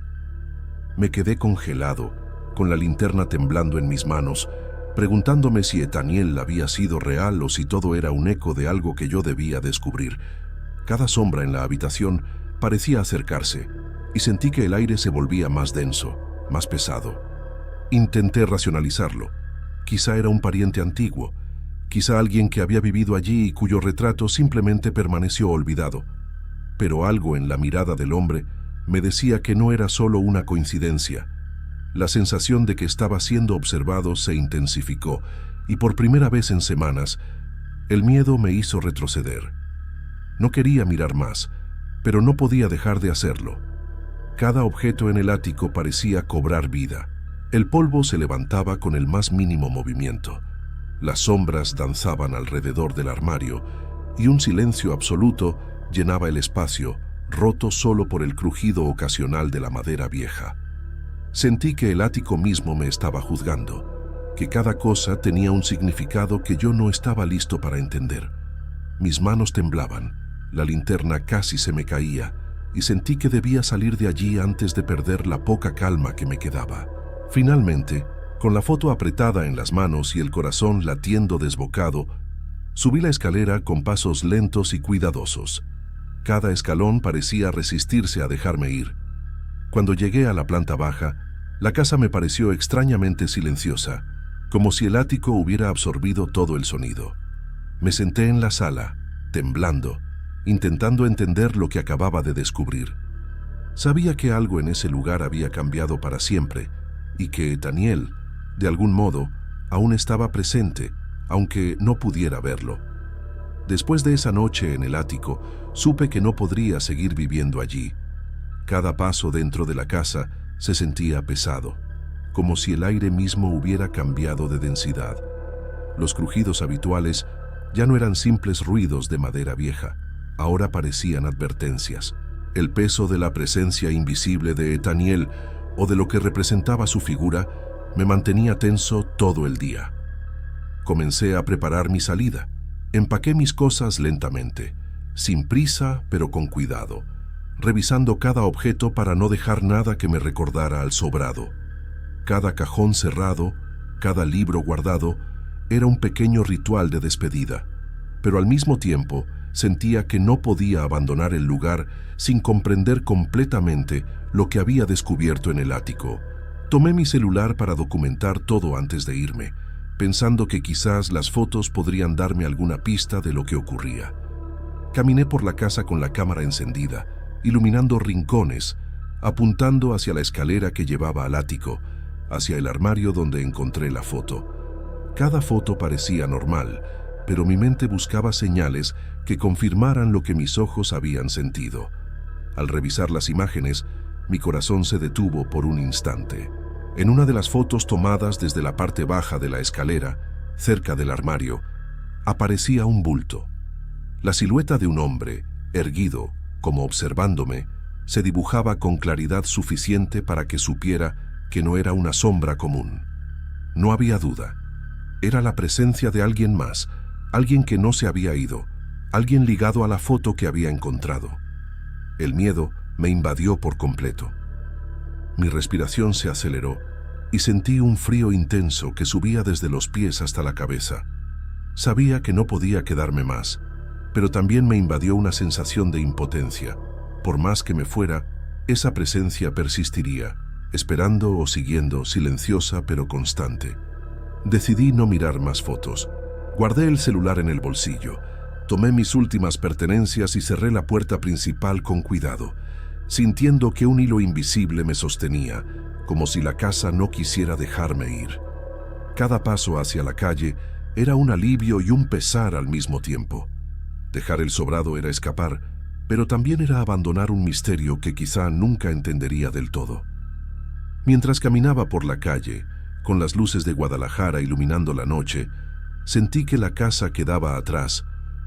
Me quedé congelado, con la linterna temblando en mis manos, preguntándome si Ethaniel había sido real o si todo era un eco de algo que yo debía descubrir. Cada sombra en la habitación parecía acercarse, y sentí que el aire se volvía más denso, más pesado. Intenté racionalizarlo. Quizá era un pariente antiguo, quizá alguien que había vivido allí y cuyo retrato simplemente permaneció olvidado. Pero algo en la mirada del hombre me decía que no era solo una coincidencia. La sensación de que estaba siendo observado se intensificó, y por primera vez en semanas, el miedo me hizo retroceder. No quería mirar más, pero no podía dejar de hacerlo. Cada objeto en el ático parecía cobrar vida. El polvo se levantaba con el más mínimo movimiento. Las sombras danzaban alrededor del armario y un silencio absoluto llenaba el espacio, roto solo por el crujido ocasional de la madera vieja. Sentí que el ático mismo me estaba juzgando, que cada cosa tenía un significado que yo no estaba listo para entender. Mis manos temblaban, la linterna casi se me caía, y sentí que debía salir de allí antes de perder la poca calma que me quedaba. Finalmente, con la foto apretada en las manos y el corazón latiendo desbocado, subí la escalera con pasos lentos y cuidadosos. Cada escalón parecía resistirse a dejarme ir. Cuando llegué a la planta baja, la casa me pareció extrañamente silenciosa, como si el ático hubiera absorbido todo el sonido. Me senté en la sala, temblando, intentando entender lo que acababa de descubrir. Sabía que algo en ese lugar había cambiado para siempre y que Ethaniel, de algún modo, aún estaba presente, aunque no pudiera verlo. Después de esa noche en el ático, supe que no podría seguir viviendo allí. Cada paso dentro de la casa se sentía pesado, como si el aire mismo hubiera cambiado de densidad. Los crujidos habituales ya no eran simples ruidos de madera vieja, ahora parecían advertencias. El peso de la presencia invisible de Ethaniel o de lo que representaba su figura me mantenía tenso todo el día. Comencé a preparar mi salida. Empaqué mis cosas lentamente, sin prisa pero con cuidado, revisando cada objeto para no dejar nada que me recordara al sobrado. Cada cajón cerrado, cada libro guardado, era un pequeño ritual de despedida, pero al mismo tiempo sentía que no podía abandonar el lugar sin comprender completamente lo que había descubierto en el ático. Tomé mi celular para documentar todo antes de irme, pensando que quizás las fotos podrían darme alguna pista de lo que ocurría. Caminé por la casa con la cámara encendida, iluminando rincones, apuntando hacia la escalera que llevaba al ático, hacia el armario donde encontré la foto. Cada foto parecía normal, pero mi mente buscaba señales que confirmaran lo que mis ojos habían sentido. Al revisar las imágenes, mi corazón se detuvo por un instante. En una de las fotos tomadas desde la parte baja de la escalera, cerca del armario, aparecía un bulto. La silueta de un hombre, erguido, como observándome, se dibujaba con claridad suficiente para que supiera que no era una sombra común. No había duda. Era la presencia de alguien más, alguien que no se había ido, alguien ligado a la foto que había encontrado. El miedo me invadió por completo. Mi respiración se aceleró y sentí un frío intenso que subía desde los pies hasta la cabeza. Sabía que no podía quedarme más, pero también me invadió una sensación de impotencia. Por más que me fuera, esa presencia persistiría, esperando o siguiendo, silenciosa pero constante. Decidí no mirar más fotos. Guardé el celular en el bolsillo, tomé mis últimas pertenencias y cerré la puerta principal con cuidado, sintiendo que un hilo invisible me sostenía, como si la casa no quisiera dejarme ir. Cada paso hacia la calle era un alivio y un pesar al mismo tiempo. Dejar el sobrado era escapar, pero también era abandonar un misterio que quizá nunca entendería del todo. Mientras caminaba por la calle, con las luces de Guadalajara iluminando la noche, sentí que la casa quedaba atrás,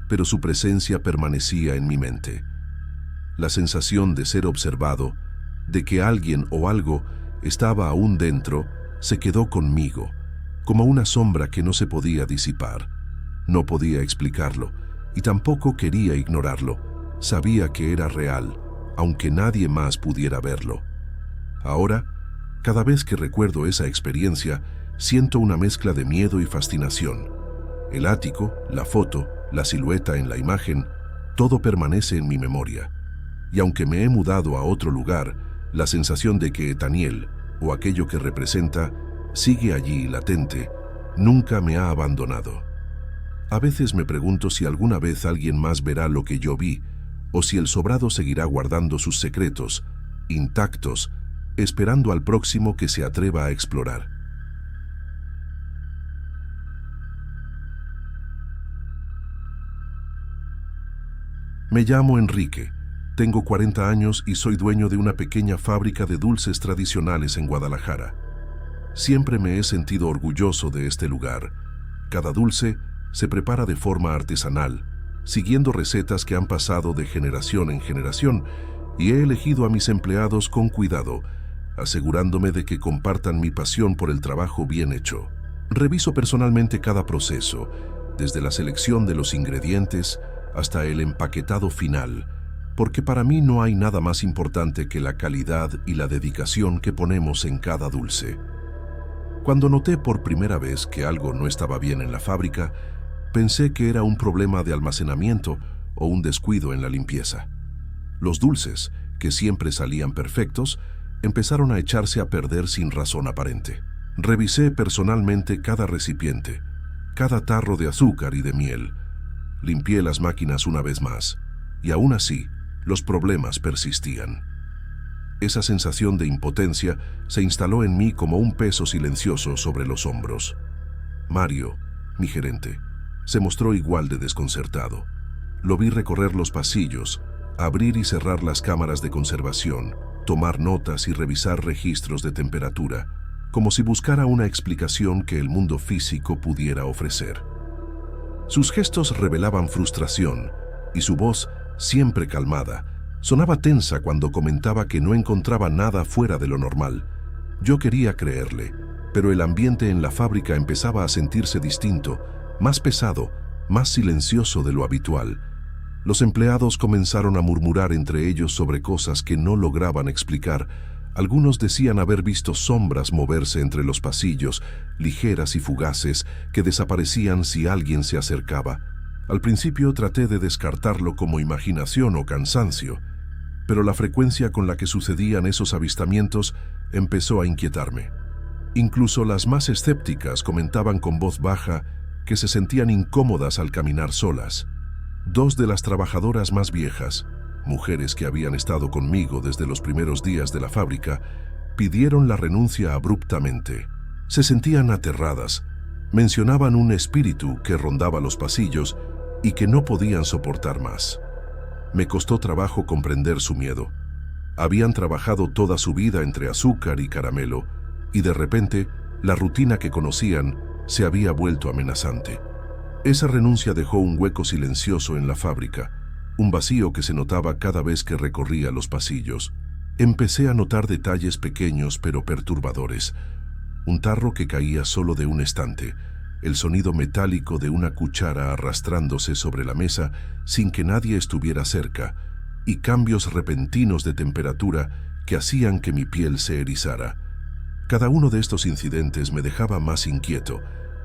pero su presencia permanecía en mi mente. La sensación de ser observado, de que alguien o algo estaba aún dentro, se quedó conmigo, como una sombra que no se podía disipar. No podía explicarlo, y tampoco quería ignorarlo. Sabía que era real, aunque nadie más pudiera verlo. Ahora, cada vez que recuerdo esa experiencia, siento una mezcla de miedo y fascinación. El ático, la foto, la silueta en la imagen, todo permanece en mi memoria. Y aunque me he mudado a otro lugar, la sensación de que Ethaniel, o aquello que representa, sigue allí latente, nunca me ha abandonado. A veces me pregunto si alguna vez alguien más verá lo que yo vi, o si el sobrado seguirá guardando sus secretos, intactos, esperando al próximo que se atreva a explorar. Me llamo Enrique, tengo 40 años y soy dueño de una pequeña fábrica de dulces tradicionales en Guadalajara. Siempre me he sentido orgulloso de este lugar. Cada dulce se prepara de forma artesanal, siguiendo recetas que han pasado de generación en generación, y he elegido a mis empleados con cuidado, asegurándome de que compartan mi pasión por el trabajo bien hecho. Reviso personalmente cada proceso, desde la selección de los ingredientes hasta el empaquetado final, porque para mí no hay nada más importante que la calidad y la dedicación que ponemos en cada dulce. Cuando noté por primera vez que algo no estaba bien en la fábrica, pensé que era un problema de almacenamiento o un descuido en la limpieza. Los dulces, que siempre salían perfectos, empezaron a echarse a perder sin razón aparente. Revisé personalmente cada recipiente, cada tarro de azúcar y de miel. Limpié las máquinas una vez más, y aún así, los problemas persistían. Esa sensación de impotencia se instaló en mí como un peso silencioso sobre los hombros. Mario, mi gerente, se mostró igual de desconcertado. Lo vi recorrer los pasillos, abrir y cerrar las cámaras de conservación, tomar notas y revisar registros de temperatura, como si buscara una explicación que el mundo físico pudiera ofrecer. Sus gestos revelaban frustración y su voz, siempre calmada, sonaba tensa cuando comentaba que no encontraba nada fuera de lo normal. Yo quería creerle, pero el ambiente en la fábrica empezaba a sentirse distinto, más pesado, más silencioso de lo habitual. Los empleados comenzaron a murmurar entre ellos sobre cosas que no lograban explicar. Algunos decían haber visto sombras moverse entre los pasillos, ligeras y fugaces, que desaparecían si alguien se acercaba. Al principio traté de descartarlo como imaginación o cansancio, pero la frecuencia con la que sucedían esos avistamientos empezó a inquietarme. Incluso las más escépticas comentaban con voz baja que se sentían incómodas al caminar solas. Dos de las trabajadoras más viejas, mujeres que habían estado conmigo desde los primeros días de la fábrica, pidieron la renuncia abruptamente. Se sentían aterradas. Mencionaban un espíritu que rondaba los pasillos y que no podían soportar más. Me costó trabajo comprender su miedo. Habían trabajado toda su vida entre azúcar y caramelo, y de repente, la rutina que conocían se había vuelto amenazante. Esa renuncia dejó un hueco silencioso en la fábrica, un vacío que se notaba cada vez que recorría los pasillos. Empecé a notar detalles pequeños pero perturbadores. Un tarro que caía solo de un estante, el sonido metálico de una cuchara arrastrándose sobre la mesa sin que nadie estuviera cerca, y cambios repentinos de temperatura que hacían que mi piel se erizara. Cada uno de estos incidentes me dejaba más inquieto,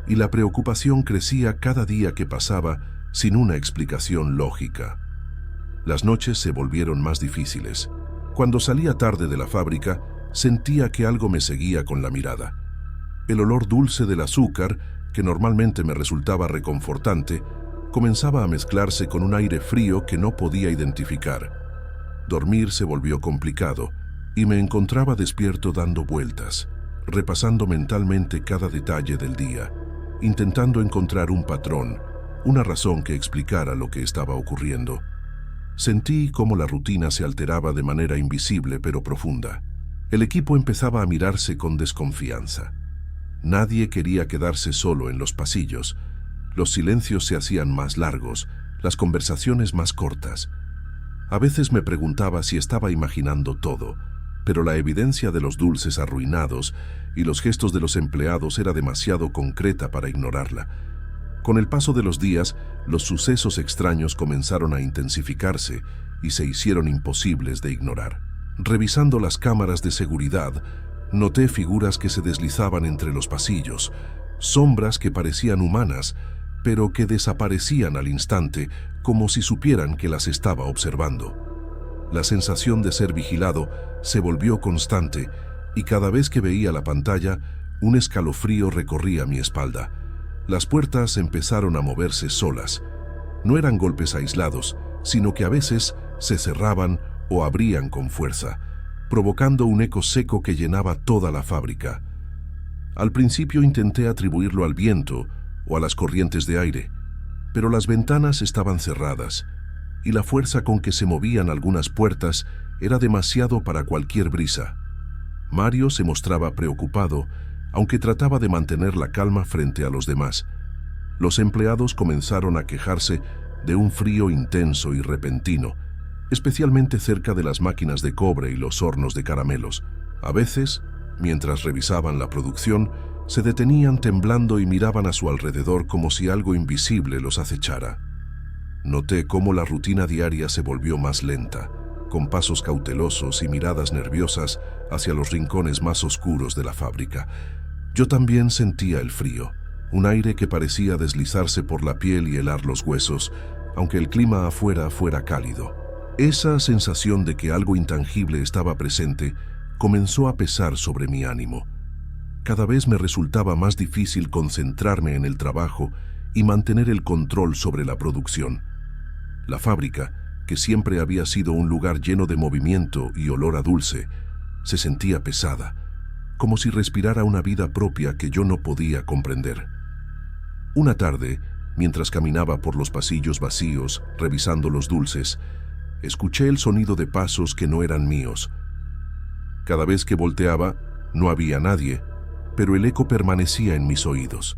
y la preocupación crecía cada día que pasaba sin una explicación lógica. Las noches se volvieron más difíciles. Cuando salía tarde de la fábrica, sentía que algo me seguía con la mirada. El olor dulce del azúcar, que normalmente me resultaba reconfortante, comenzaba a mezclarse con un aire frío que no podía identificar. Dormir se volvió complicado y me encontraba despierto dando vueltas, repasando mentalmente cada detalle del día, intentando encontrar un patrón, una razón que explicara lo que estaba ocurriendo. Sentí cómo la rutina se alteraba de manera invisible pero profunda. El equipo empezaba a mirarse con desconfianza. Nadie quería quedarse solo en los pasillos. Los silencios se hacían más largos, las conversaciones más cortas. A veces me preguntaba si estaba imaginando todo, pero la evidencia de los dulces arruinados y los gestos de los empleados era demasiado concreta para ignorarla. Con el paso de los días, los sucesos extraños comenzaron a intensificarse y se hicieron imposibles de ignorar. Revisando las cámaras de seguridad, noté figuras que se deslizaban entre los pasillos, sombras que parecían humanas, pero que desaparecían al instante como si supieran que las estaba observando. La sensación de ser vigilado se volvió constante y cada vez que veía la pantalla, un escalofrío recorría mi espalda. Las puertas empezaron a moverse solas. No eran golpes aislados, sino que a veces se cerraban o abrían con fuerza, provocando un eco seco que llenaba toda la fábrica. Al principio intenté atribuirlo al viento o a las corrientes de aire, pero las ventanas estaban cerradas y la fuerza con que se movían algunas puertas era demasiado para cualquier brisa. Mario se mostraba preocupado, aunque trataba de mantener la calma frente a los demás. Los empleados comenzaron a quejarse de un frío intenso y repentino, especialmente cerca de las máquinas de cobre y los hornos de caramelos. A veces, mientras revisaban la producción, se detenían temblando y miraban a su alrededor como si algo invisible los acechara. Noté cómo la rutina diaria se volvió más lenta, con pasos cautelosos y miradas nerviosas hacia los rincones más oscuros de la fábrica. Yo también sentía el frío, un aire que parecía deslizarse por la piel y helar los huesos, aunque el clima afuera fuera cálido. Esa sensación de que algo intangible estaba presente comenzó a pesar sobre mi ánimo. Cada vez me resultaba más difícil concentrarme en el trabajo y mantener el control sobre la producción. La fábrica, que siempre había sido un lugar lleno de movimiento y olor a dulce, se sentía pesada, como si respirara una vida propia que yo no podía comprender. Una tarde, mientras caminaba por los pasillos vacíos, revisando los dulces, Escuché el sonido de pasos que no eran míos. Cada vez que volteaba, no había nadie, pero el eco permanecía en mis oídos.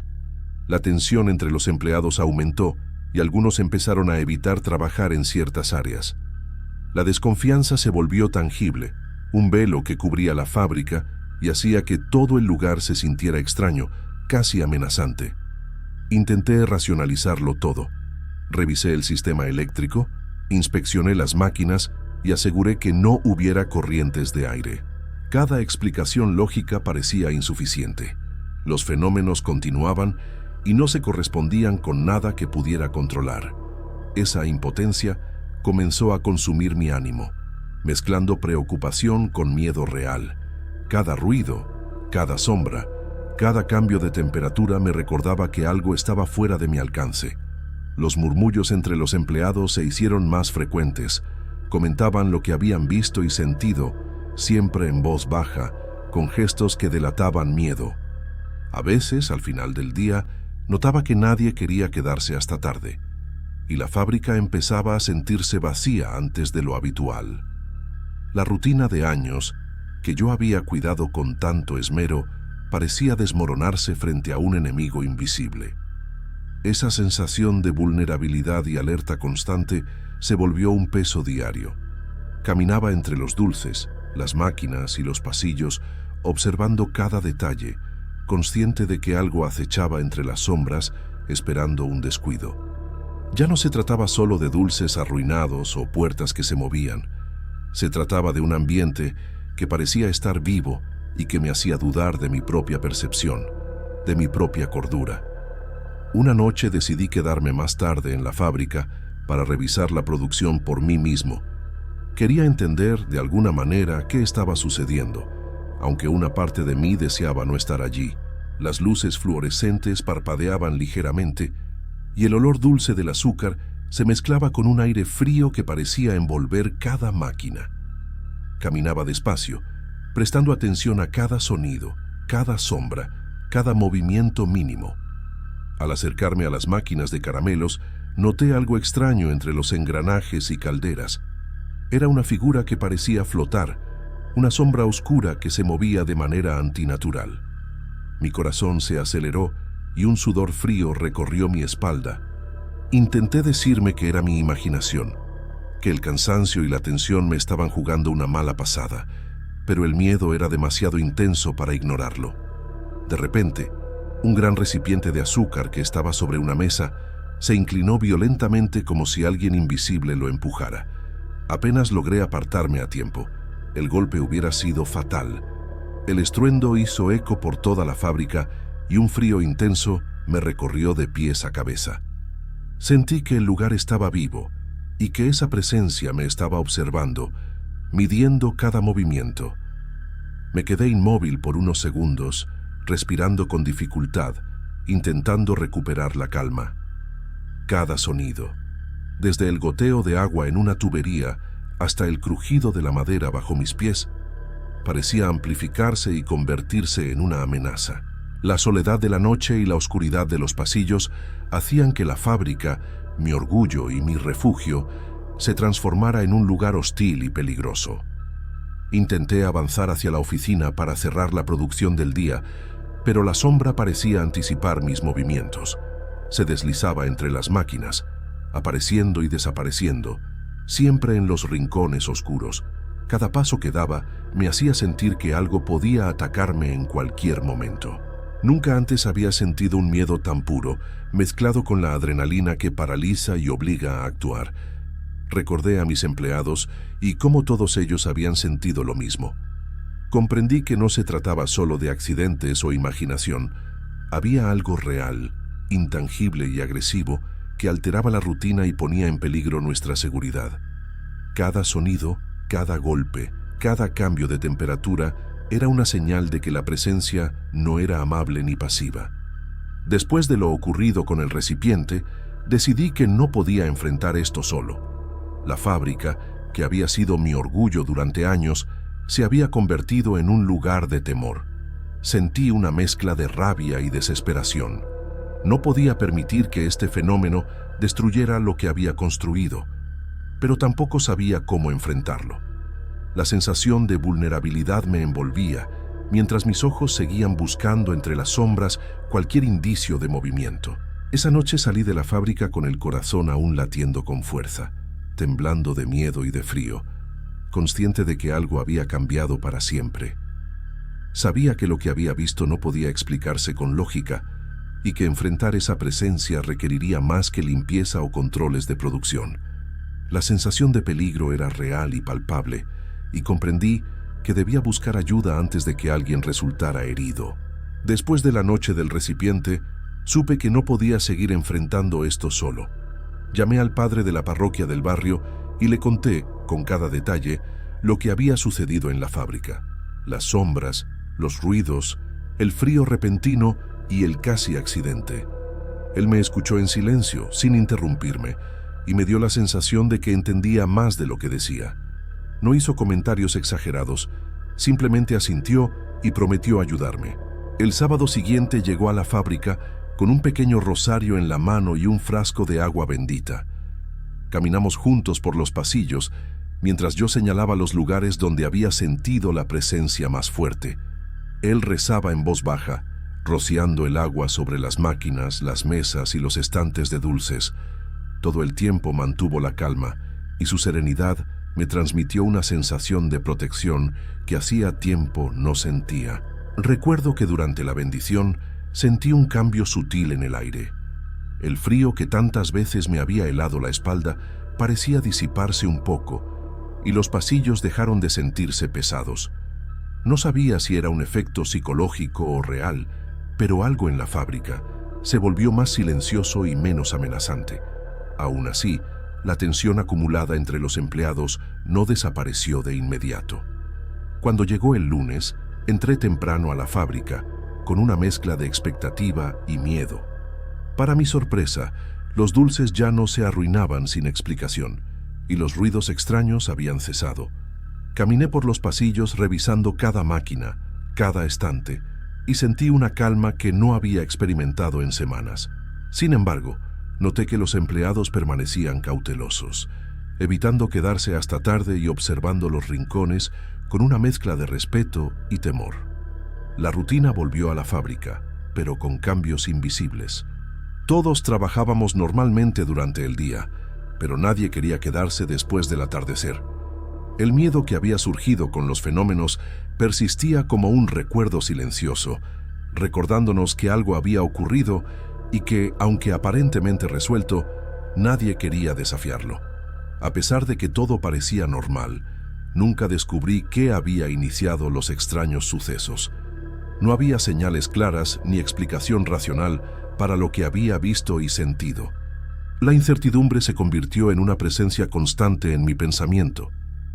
La tensión entre los empleados aumentó y algunos empezaron a evitar trabajar en ciertas áreas. La desconfianza se volvió tangible, un velo que cubría la fábrica y hacía que todo el lugar se sintiera extraño, casi amenazante. Intenté racionalizarlo todo. Revisé el sistema eléctrico, inspeccioné las máquinas y aseguré que no hubiera corrientes de aire. Cada explicación lógica parecía insuficiente. Los fenómenos continuaban y no se correspondían con nada que pudiera controlar. Esa impotencia comenzó a consumir mi ánimo, mezclando preocupación con miedo real. Cada ruido, cada sombra, cada cambio de temperatura me recordaba que algo estaba fuera de mi alcance. Los murmullos entre los empleados se hicieron más frecuentes. Comentaban lo que habían visto y sentido, siempre en voz baja, con gestos que delataban miedo. A veces, al final del día, notaba que nadie quería quedarse hasta tarde, y la fábrica empezaba a sentirse vacía antes de lo habitual. La rutina de años, que yo había cuidado con tanto esmero, parecía desmoronarse frente a un enemigo invisible. Esa sensación de vulnerabilidad y alerta constante se volvió un peso diario. Caminaba entre los dulces, las máquinas y los pasillos, observando cada detalle, consciente de que algo acechaba entre las sombras, esperando un descuido. Ya no se trataba solo de dulces arruinados o puertas que se movían. Se trataba de un ambiente que parecía estar vivo y que me hacía dudar de mi propia percepción, de mi propia cordura. Una noche decidí quedarme más tarde en la fábrica para revisar la producción por mí mismo. Quería entender de alguna manera qué estaba sucediendo, aunque una parte de mí deseaba no estar allí. Las luces fluorescentes parpadeaban ligeramente y el olor dulce del azúcar se mezclaba con un aire frío que parecía envolver cada máquina. Caminaba despacio, prestando atención a cada sonido, cada sombra, cada movimiento mínimo. Al acercarme a las máquinas de caramelos, noté algo extraño entre los engranajes y calderas. Era una figura que parecía flotar, una sombra oscura que se movía de manera antinatural. Mi corazón se aceleró y un sudor frío recorrió mi espalda. Intenté decirme que era mi imaginación, que el cansancio y la tensión me estaban jugando una mala pasada, pero el miedo era demasiado intenso para ignorarlo. De repente, un gran recipiente de azúcar que estaba sobre una mesa se inclinó violentamente como si alguien invisible lo empujara. Apenas logré apartarme a tiempo. El golpe hubiera sido fatal. El estruendo hizo eco por toda la fábrica y un frío intenso me recorrió de pies a cabeza. Sentí que el lugar estaba vivo y que esa presencia me estaba observando, midiendo cada movimiento. Me quedé inmóvil por unos segundos, respirando con dificultad, intentando recuperar la calma. Cada sonido, desde el goteo de agua en una tubería hasta el crujido de la madera bajo mis pies, parecía amplificarse y convertirse en una amenaza. La soledad de la noche y la oscuridad de los pasillos hacían que la fábrica, mi orgullo y mi refugio, se transformara en un lugar hostil y peligroso. Intenté avanzar hacia la oficina para cerrar la producción del día, pero la sombra parecía anticipar mis movimientos. Se deslizaba entre las máquinas, apareciendo y desapareciendo, siempre en los rincones oscuros. Cada paso que daba me hacía sentir que algo podía atacarme en cualquier momento. Nunca antes había sentido un miedo tan puro, mezclado con la adrenalina que paraliza y obliga a actuar. Recordé a mis empleados y cómo todos ellos habían sentido lo mismo. Comprendí que no se trataba solo de accidentes o imaginación. Había algo real, intangible y agresivo que alteraba la rutina y ponía en peligro nuestra seguridad. Cada sonido, cada golpe, cada cambio de temperatura era una señal de que la presencia no era amable ni pasiva. Después de lo ocurrido con el recipiente, decidí que no podía enfrentar esto solo. La fábrica, que había sido mi orgullo durante años, se había convertido en un lugar de temor. Sentí una mezcla de rabia y desesperación. No podía permitir que este fenómeno destruyera lo que había construido. pero tampoco sabía cómo enfrentarlo. La sensación de vulnerabilidad me envolvía, mientras mis ojos seguían buscando entre las sombras cualquier indicio de movimiento. Esa noche salí de la fábrica con el corazón aún latiendo con fuerza, temblando de miedo y de frío, consciente de que algo había cambiado para siempre. Sabía que lo que había visto no podía explicarse con lógica y que enfrentar esa presencia requeriría más que limpieza o controles de producción. La sensación de peligro era real y palpable, y comprendí que debía buscar ayuda antes de que alguien resultara herido. Después de la noche del recipiente, supe que no podía seguir enfrentando esto solo. Llamé al padre de la parroquia del barrio y le conté, con cada detalle, lo que había sucedido en la fábrica. Las sombras, los ruidos, el frío repentino y el casi accidente. Él me escuchó en silencio, sin interrumpirme, y me dio la sensación de que entendía más de lo que decía. No hizo comentarios exagerados, simplemente asintió y prometió ayudarme. El sábado siguiente llegó a la fábrica con un pequeño rosario en la mano y un frasco de agua bendita. Caminamos juntos por los pasillos, mientras yo señalaba los lugares donde había sentido la presencia más fuerte. Él rezaba en voz baja, rociando el agua sobre las máquinas, las mesas y los estantes de dulces. Todo el tiempo mantuvo la calma, y su serenidad me transmitió una sensación de protección que hacía tiempo no sentía. Recuerdo que durante la bendición sentí un cambio sutil en el aire. El frío que tantas veces me había helado la espalda parecía disiparse un poco, y los pasillos dejaron de sentirse pesados. No sabía si era un efecto psicológico o real, pero algo en la fábrica se volvió más silencioso y menos amenazante. Aún así, la tensión acumulada entre los empleados no desapareció de inmediato. Cuando llegó el lunes, entré temprano a la fábrica, con una mezcla de expectativa y miedo. Para mi sorpresa, los dulces ya no se arruinaban sin explicación, y los ruidos extraños habían cesado. Caminé por los pasillos revisando cada máquina, cada estante, y sentí una calma que no había experimentado en semanas. Sin embargo, noté que los empleados permanecían cautelosos, evitando quedarse hasta tarde y observando los rincones con una mezcla de respeto y temor. La rutina volvió a la fábrica, pero con cambios invisibles. Todos trabajábamos normalmente durante el día, pero nadie quería quedarse después del atardecer. El miedo que había surgido con los fenómenos persistía como un recuerdo silencioso, recordándonos que algo había ocurrido y que, aunque aparentemente resuelto, nadie quería desafiarlo. A pesar de que todo parecía normal, nunca descubrí qué había iniciado los extraños sucesos. No había señales claras ni explicación racional para lo que había visto y sentido. La incertidumbre se convirtió en una presencia constante en mi pensamiento,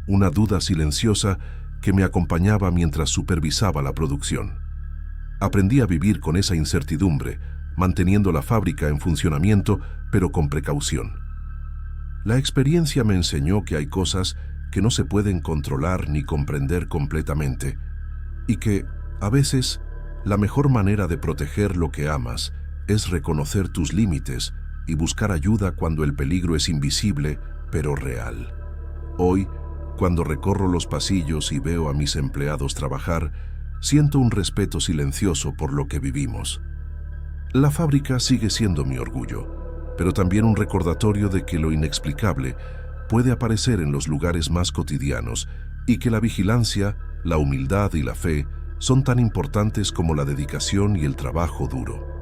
una duda silenciosa que me acompañaba mientras supervisaba la producción. Aprendí a vivir con esa incertidumbre, manteniendo la fábrica en funcionamiento, pero con precaución. La experiencia me enseñó que hay cosas que no se pueden controlar ni comprender completamente, y que, a veces, la mejor manera de proteger lo que amas es reconocer tus límites y buscar ayuda cuando el peligro es invisible, pero real. Hoy, cuando recorro los pasillos y veo a mis empleados trabajar, siento un respeto silencioso por lo que vivimos. La fábrica sigue siendo mi orgullo, pero también un recordatorio de que lo inexplicable puede aparecer en los lugares más cotidianos y que la vigilancia, la humildad y la fe son tan importantes como la dedicación y el trabajo duro.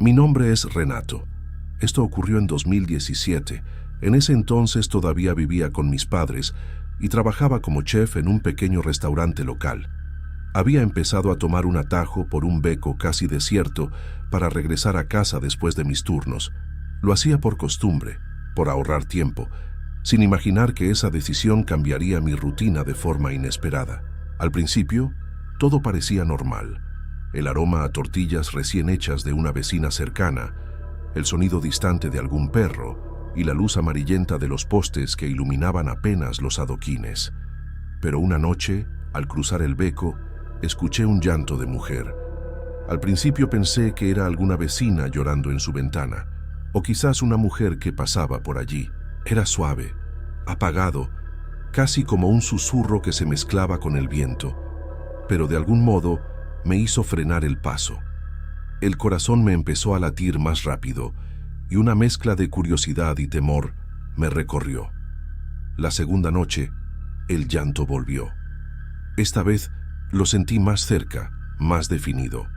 Mi nombre es Renato. Esto ocurrió en 2017. En ese entonces todavía vivía con mis padres y trabajaba como chef en un pequeño restaurante local. Había empezado a tomar un atajo por un beco casi desierto para regresar a casa después de mis turnos. Lo hacía por costumbre, por ahorrar tiempo, sin imaginar que esa decisión cambiaría mi rutina de forma inesperada. Al principio, todo parecía normal. El aroma a tortillas recién hechas de una vecina cercana, el sonido distante de algún perro y la luz amarillenta de los postes que iluminaban apenas los adoquines. Pero una noche, al cruzar el beco, escuché un llanto de mujer. Al principio pensé que era alguna vecina llorando en su ventana, o quizás una mujer que pasaba por allí. Era suave, apagado, casi como un susurro que se mezclaba con el viento, pero de algún modo me hizo frenar el paso. El corazón me empezó a latir más rápido y una mezcla de curiosidad y temor me recorrió. La segunda noche, el llanto volvió. Esta vez lo sentí más cerca, más definido.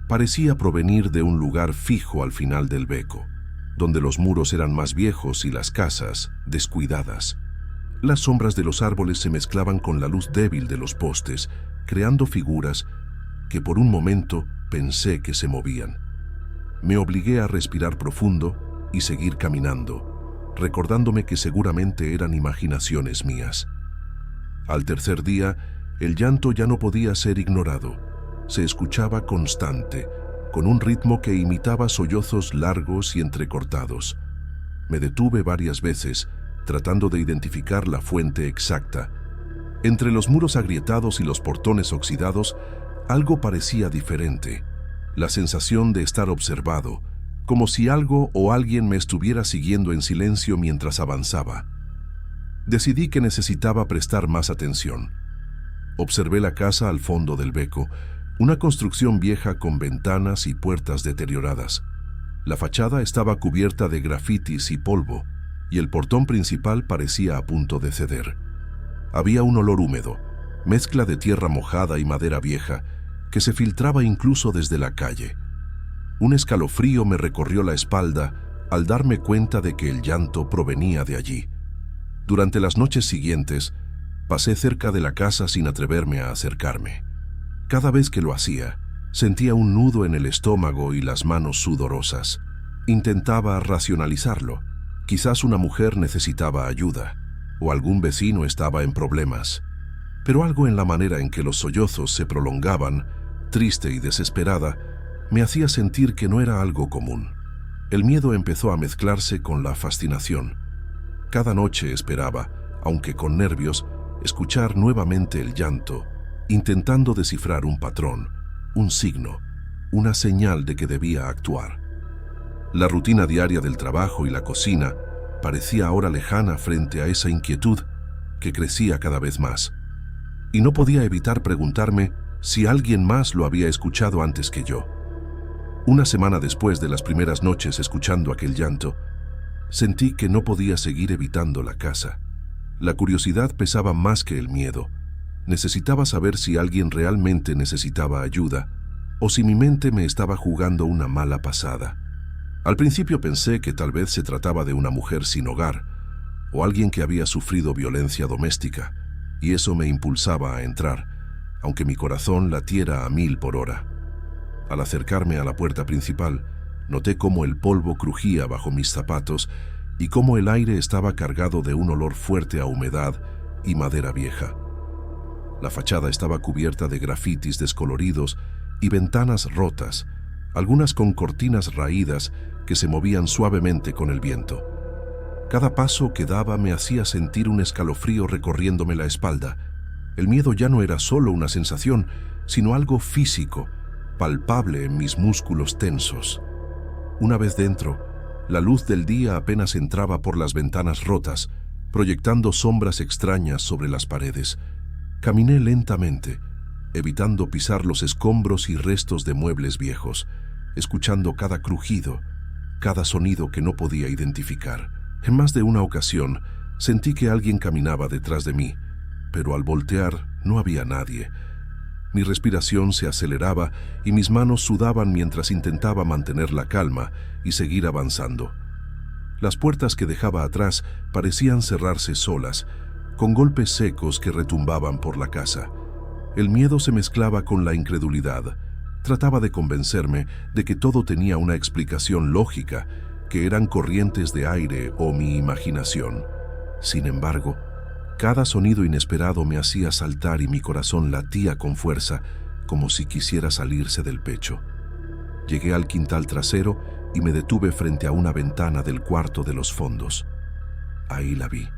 Parecía provenir de un lugar fijo al final del beco, donde los muros eran más viejos y las casas descuidadas. Las sombras de los árboles se mezclaban con la luz débil de los postes, creando figuras que por un momento pensé que se movían. Me obligué a respirar profundo y seguir caminando, recordándome que seguramente eran imaginaciones mías. Al tercer día, el llanto ya no podía ser ignorado. Se escuchaba constante, con un ritmo que imitaba sollozos largos y entrecortados. Me detuve varias veces, tratando de identificar la fuente exacta. Entre los muros agrietados y los portones oxidados, algo parecía diferente. La sensación de estar observado, como si algo o alguien me estuviera siguiendo en silencio mientras avanzaba. Decidí que necesitaba prestar más atención. Observé la casa al fondo del beco, una construcción vieja con ventanas y puertas deterioradas. La fachada estaba cubierta de grafitis y polvo, y el portón principal parecía a punto de ceder. Había un olor húmedo, mezcla de tierra mojada y madera vieja, que se filtraba incluso desde la calle. Un escalofrío me recorrió la espalda al darme cuenta de que el llanto provenía de allí. Durante las noches siguientes, pasé cerca de la casa sin atreverme a acercarme. Cada vez que lo hacía, sentía un nudo en el estómago y las manos sudorosas. Intentaba racionalizarlo. Quizás una mujer necesitaba ayuda, o algún vecino estaba en problemas. Pero algo en la manera en que los sollozos se prolongaban, triste y desesperada, me hacía sentir que no era algo común. El miedo empezó a mezclarse con la fascinación. Cada noche esperaba, aunque con nervios, escuchar nuevamente el llanto, intentando descifrar un patrón, un signo, una señal de que debía actuar. La rutina diaria del trabajo y la cocina parecía ahora lejana frente a esa inquietud que crecía cada vez más. Y no podía evitar preguntarme si alguien más lo había escuchado antes que yo. Una semana después de las primeras noches escuchando aquel llanto, sentí que no podía seguir evitando la casa. La curiosidad pesaba más que el miedo. Necesitaba saber si alguien realmente necesitaba ayuda o si mi mente me estaba jugando una mala pasada. Al principio pensé que tal vez se trataba de una mujer sin hogar o alguien que había sufrido violencia doméstica, y eso me impulsaba a entrar, aunque mi corazón latiera a 1000 por hora. Al acercarme a la puerta principal, noté cómo el polvo crujía bajo mis zapatos y cómo el aire estaba cargado de un olor fuerte a humedad y madera vieja. La fachada estaba cubierta de grafitis descoloridos y ventanas rotas, algunas con cortinas raídas que se movían suavemente con el viento. Cada paso que daba me hacía sentir un escalofrío recorriéndome la espalda. El miedo ya no era solo una sensación, sino algo físico, palpable en mis músculos tensos. Una vez dentro, la luz del día apenas entraba por las ventanas rotas, proyectando sombras extrañas sobre las paredes. Caminé lentamente, evitando pisar los escombros y restos de muebles viejos, escuchando cada crujido, cada sonido que no podía identificar. En más de una ocasión, sentí que alguien caminaba detrás de mí, pero al voltear no había nadie. Mi respiración se aceleraba y mis manos sudaban mientras intentaba mantener la calma y seguir avanzando. Las puertas que dejaba atrás parecían cerrarse solas, con golpes secos que retumbaban por la casa. El miedo se mezclaba con la incredulidad. Trataba de convencerme de que todo tenía una explicación lógica, que eran corrientes de aire o mi imaginación. Sin embargo, cada sonido inesperado me hacía saltar y mi corazón latía con fuerza, como si quisiera salirse del pecho. Llegué al quintal trasero y me detuve frente a una ventana del cuarto de los fondos. Ahí la vi.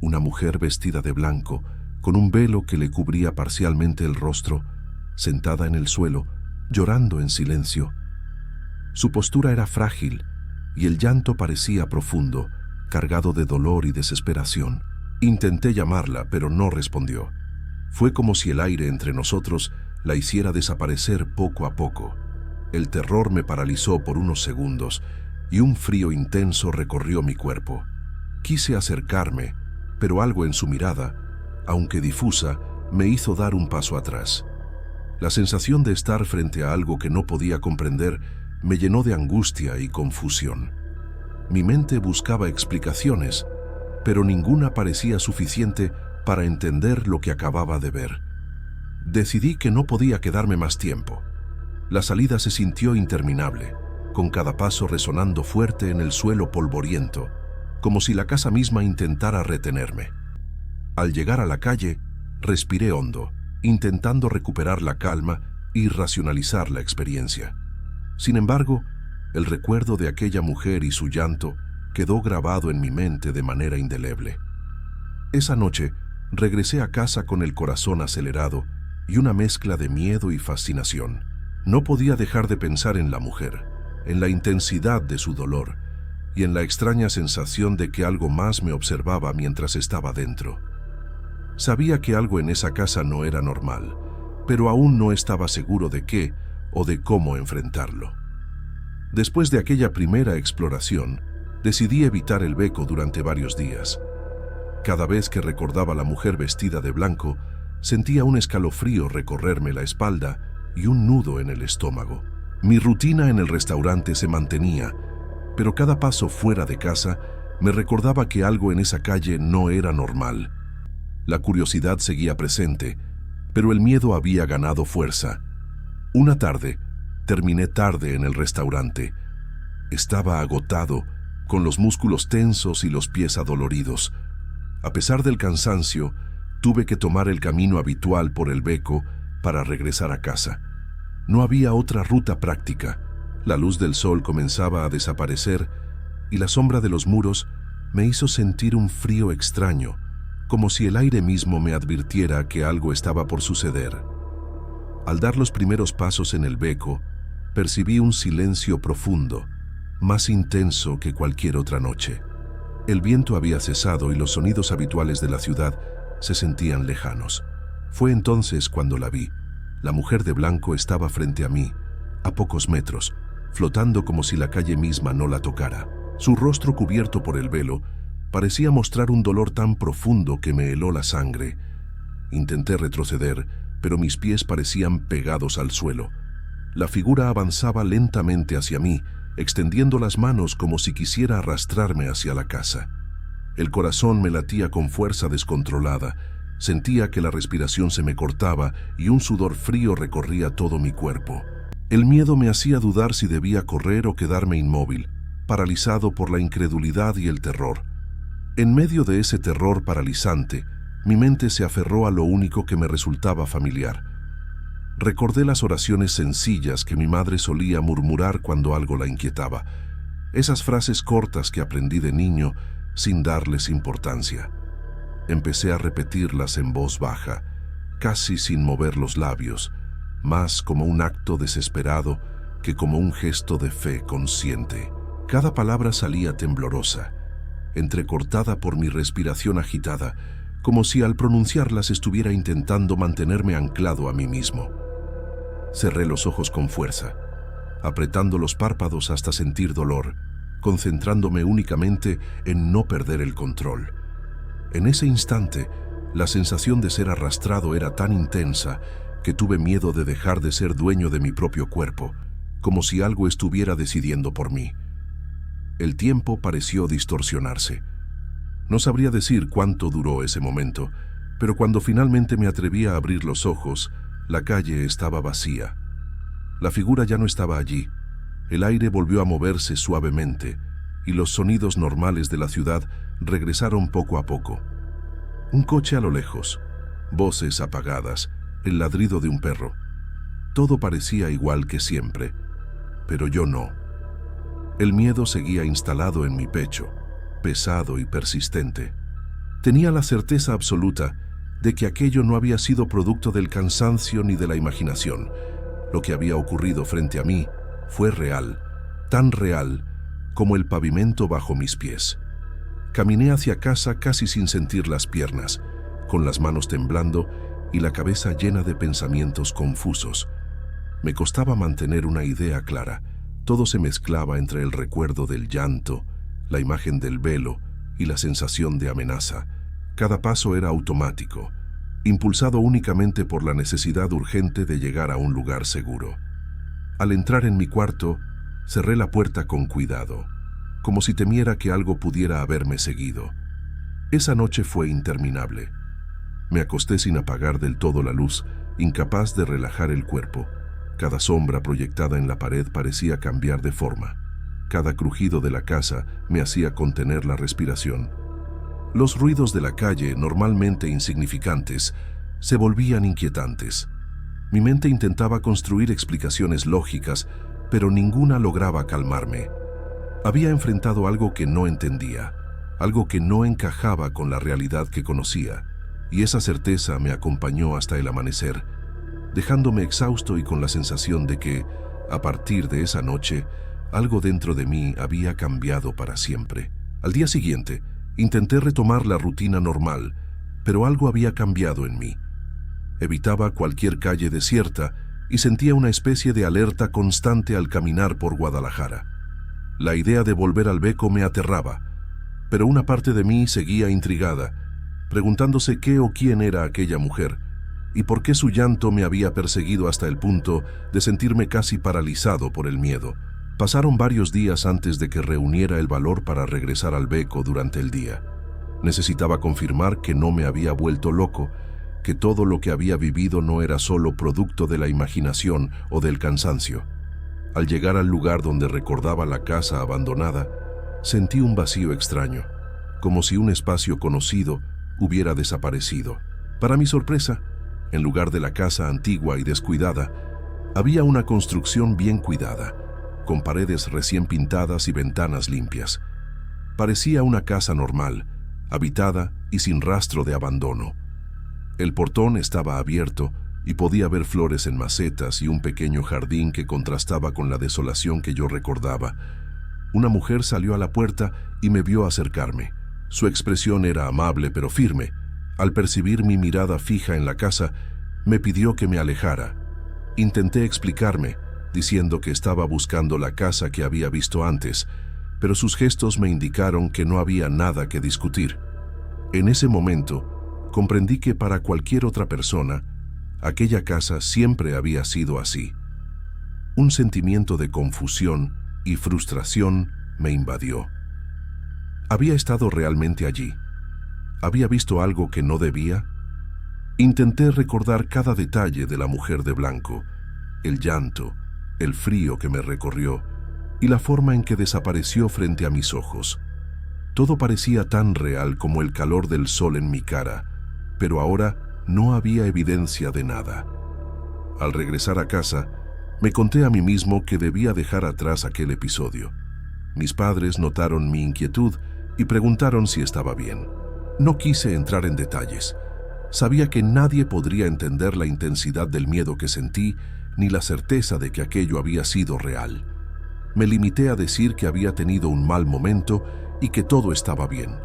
Una mujer vestida de blanco, con un velo que le cubría parcialmente el rostro, sentada en el suelo, llorando en silencio. Su postura era frágil y el llanto parecía profundo, cargado de dolor y desesperación. Intenté llamarla, pero no respondió. Fue como si el aire entre nosotros la hiciera desaparecer poco a poco. El terror me paralizó por unos segundos y un frío intenso recorrió mi cuerpo. Quise acercarme, pero algo en su mirada, aunque difusa, me hizo dar un paso atrás. La sensación de estar frente a algo que no podía comprender me llenó de angustia y confusión. Mi mente buscaba explicaciones, pero ninguna parecía suficiente para entender lo que acababa de ver. Decidí que no podía quedarme más tiempo. La salida se sintió interminable, con cada paso resonando fuerte en el suelo polvoriento, como si la casa misma intentara retenerme. Al llegar a la calle, respiré hondo, intentando recuperar la calma y racionalizar la experiencia. Sin embargo, el recuerdo de aquella mujer y su llanto quedó grabado en mi mente de manera indeleble. Esa noche, regresé a casa con el corazón acelerado y una mezcla de miedo y fascinación. No podía dejar de pensar en la mujer, en la intensidad de su dolor y en la extraña sensación de que algo más me observaba mientras estaba dentro. Sabía que algo en esa casa no era normal, pero aún no estaba seguro de qué o de cómo enfrentarlo. Después de aquella primera exploración, decidí evitar el beco durante varios días. Cada vez que recordaba a la mujer vestida de blanco, sentía un escalofrío recorrerme la espalda y un nudo en el estómago. Mi rutina en el restaurante se mantenía, pero cada paso fuera de casa me recordaba que algo en esa calle no era normal. La curiosidad seguía presente, pero el miedo había ganado fuerza. Una tarde, terminé tarde en el restaurante. Estaba agotado, con los músculos tensos y los pies adoloridos. A pesar del cansancio, tuve que tomar el camino habitual por el beco para regresar a casa. No había otra ruta práctica. La luz del sol comenzaba a desaparecer y la sombra de los muros me hizo sentir un frío extraño, como si el aire mismo me advirtiera que algo estaba por suceder. Al dar los primeros pasos en el beco, percibí un silencio profundo, más intenso que cualquier otra noche. El viento había cesado y los sonidos habituales de la ciudad se sentían lejanos. Fue entonces cuando la vi. La mujer de blanco estaba frente a mí, a pocos metros, flotando como si la calle misma no la tocara. Su rostro cubierto por el velo parecía mostrar un dolor tan profundo que me heló la sangre. Intenté retroceder, pero mis pies parecían pegados al suelo. La figura avanzaba lentamente hacia mí, extendiendo las manos como si quisiera arrastrarme hacia la casa. El corazón me latía con fuerza descontrolada. Sentía que la respiración se me cortaba y un sudor frío recorría todo mi cuerpo. El miedo me hacía dudar si debía correr o quedarme inmóvil, paralizado por la incredulidad y el terror. En medio de ese terror paralizante, mi mente se aferró a lo único que me resultaba familiar. Recordé las oraciones sencillas que mi madre solía murmurar cuando algo la inquietaba, esas frases cortas que aprendí de niño sin darles importancia. Empecé a repetirlas en voz baja, casi sin mover los labios, más como un acto desesperado que como un gesto de fe consciente. Cada palabra salía temblorosa, entrecortada por mi respiración agitada, como si al pronunciarlas estuviera intentando mantenerme anclado a mí mismo. Cerré los ojos con fuerza, apretando los párpados hasta sentir dolor, concentrándome únicamente en no perder el control. En ese instante, la sensación de ser arrastrado era tan intensa que tuve miedo de dejar de ser dueño de mi propio cuerpo, como si algo estuviera decidiendo por mí. El tiempo pareció distorsionarse. No sabría decir cuánto duró ese momento, pero cuando finalmente me atreví a abrir los ojos, la calle estaba vacía. La figura ya no estaba allí. El aire volvió a moverse suavemente y los sonidos normales de la ciudad regresaron poco a poco. Un coche a lo lejos, voces apagadas, el ladrido de un perro. Todo parecía igual que siempre, pero yo no. El miedo seguía instalado en mi pecho, pesado y persistente. Tenía la certeza absoluta de que aquello no había sido producto del cansancio ni de la imaginación. Lo que había ocurrido frente a mí fue real, tan real como el pavimento bajo mis pies. Caminé hacia casa casi sin sentir las piernas, con las manos temblando y la cabeza llena de pensamientos confusos. Me costaba mantener una idea clara. Todo se mezclaba entre el recuerdo del llanto, la imagen del velo y la sensación de amenaza. Cada paso era automático, impulsado únicamente por la necesidad urgente de llegar a un lugar seguro. Al entrar en mi cuarto, cerré la puerta con cuidado, como si temiera que algo pudiera haberme seguido. Esa noche fue interminable. Me acosté sin apagar del todo la luz, incapaz de relajar el cuerpo. Cada sombra proyectada en la pared parecía cambiar de forma. Cada crujido de la casa me hacía contener la respiración. Los ruidos de la calle, normalmente insignificantes, se volvían inquietantes. Mi mente intentaba construir explicaciones lógicas, pero ninguna lograba calmarme. Había enfrentado algo que no entendía, algo que no encajaba con la realidad que conocía, y esa certeza me acompañó hasta el amanecer, dejándome exhausto y con la sensación de que, a partir de esa noche, algo dentro de mí había cambiado para siempre. Al día siguiente, intenté retomar la rutina normal, pero algo había cambiado en mí. Evitaba cualquier calle desierta y sentía una especie de alerta constante al caminar por Guadalajara. La idea de volver al Beco me aterraba, pero una parte de mí seguía intrigada, preguntándose qué o quién era aquella mujer y por qué su llanto me había perseguido hasta el punto de sentirme casi paralizado por el miedo. Pasaron varios días antes de que reuniera el valor para regresar al Beco durante el día. Necesitaba confirmar que no me había vuelto loco, que todo lo que había vivido no era solo producto de la imaginación o del cansancio. Al llegar al lugar donde recordaba la casa abandonada, sentí un vacío extraño, como si un espacio conocido hubiera desaparecido. Para mi sorpresa, en lugar de la casa antigua y descuidada, había una construcción bien cuidada, con paredes recién pintadas y ventanas limpias. Parecía una casa normal, habitada y sin rastro de abandono. El portón estaba abierto y podía ver flores en macetas y un pequeño jardín que contrastaba con la desolación que yo recordaba. Una mujer salió a la puerta y me vio acercarme. Su expresión era amable pero firme. Al percibir mi mirada fija en la casa, me pidió que me alejara. Intenté explicarme, diciendo que estaba buscando la casa que había visto antes, pero sus gestos me indicaron que no había nada que discutir. En ese momento, comprendí que para cualquier otra persona, aquella casa siempre había sido así. Un sentimiento de confusión y frustración me invadió. ¿Había estado realmente allí? ¿Había visto algo que no debía? Intenté recordar cada detalle de la mujer de blanco, el llanto, el frío que me recorrió y la forma en que desapareció frente a mis ojos. Todo parecía tan real como el calor del sol en mi cara, pero ahora no había evidencia de nada. Al regresar a casa, me conté a mí mismo que debía dejar atrás aquel episodio. Mis padres notaron mi inquietud y preguntaron si estaba bien. No quise entrar en detalles. Sabía que nadie podría entender la intensidad del miedo que sentí ni la certeza de que aquello había sido real. Me limité a decir que había tenido un mal momento y que todo estaba bien.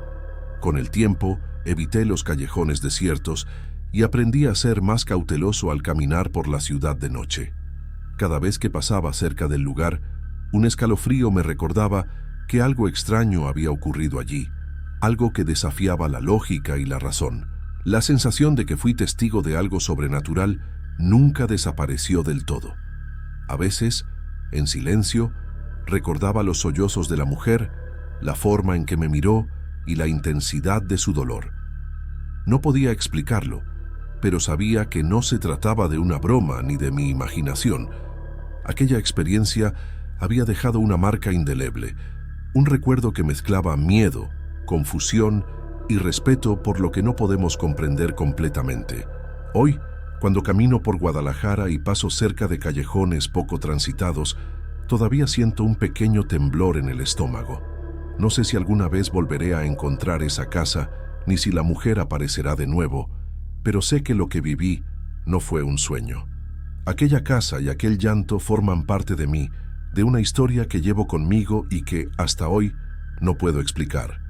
Con el tiempo, evité los callejones desiertos y aprendí a ser más cauteloso al caminar por la ciudad de noche. Cada vez que pasaba cerca del lugar, un escalofrío me recordaba que algo extraño había ocurrido allí, algo que desafiaba la lógica y la razón. La sensación de que fui testigo de algo sobrenatural nunca desapareció del todo. A veces, en silencio, recordaba los sollozos de la mujer, la forma en que me miró y la intensidad de su dolor. No podía explicarlo, pero sabía que no se trataba de una broma ni de mi imaginación. Aquella experiencia había dejado una marca indeleble, un recuerdo que mezclaba miedo, confusión y respeto por lo que no podemos comprender completamente. Hoy, cuando camino por Guadalajara y paso cerca de callejones poco transitados, todavía siento un pequeño temblor en el estómago. No sé si alguna vez volveré a encontrar esa casa, ni si la mujer aparecerá de nuevo, pero sé que lo que viví no fue un sueño. Aquella casa y aquel llanto forman parte de mí, de una historia que llevo conmigo y que, hasta hoy, no puedo explicar.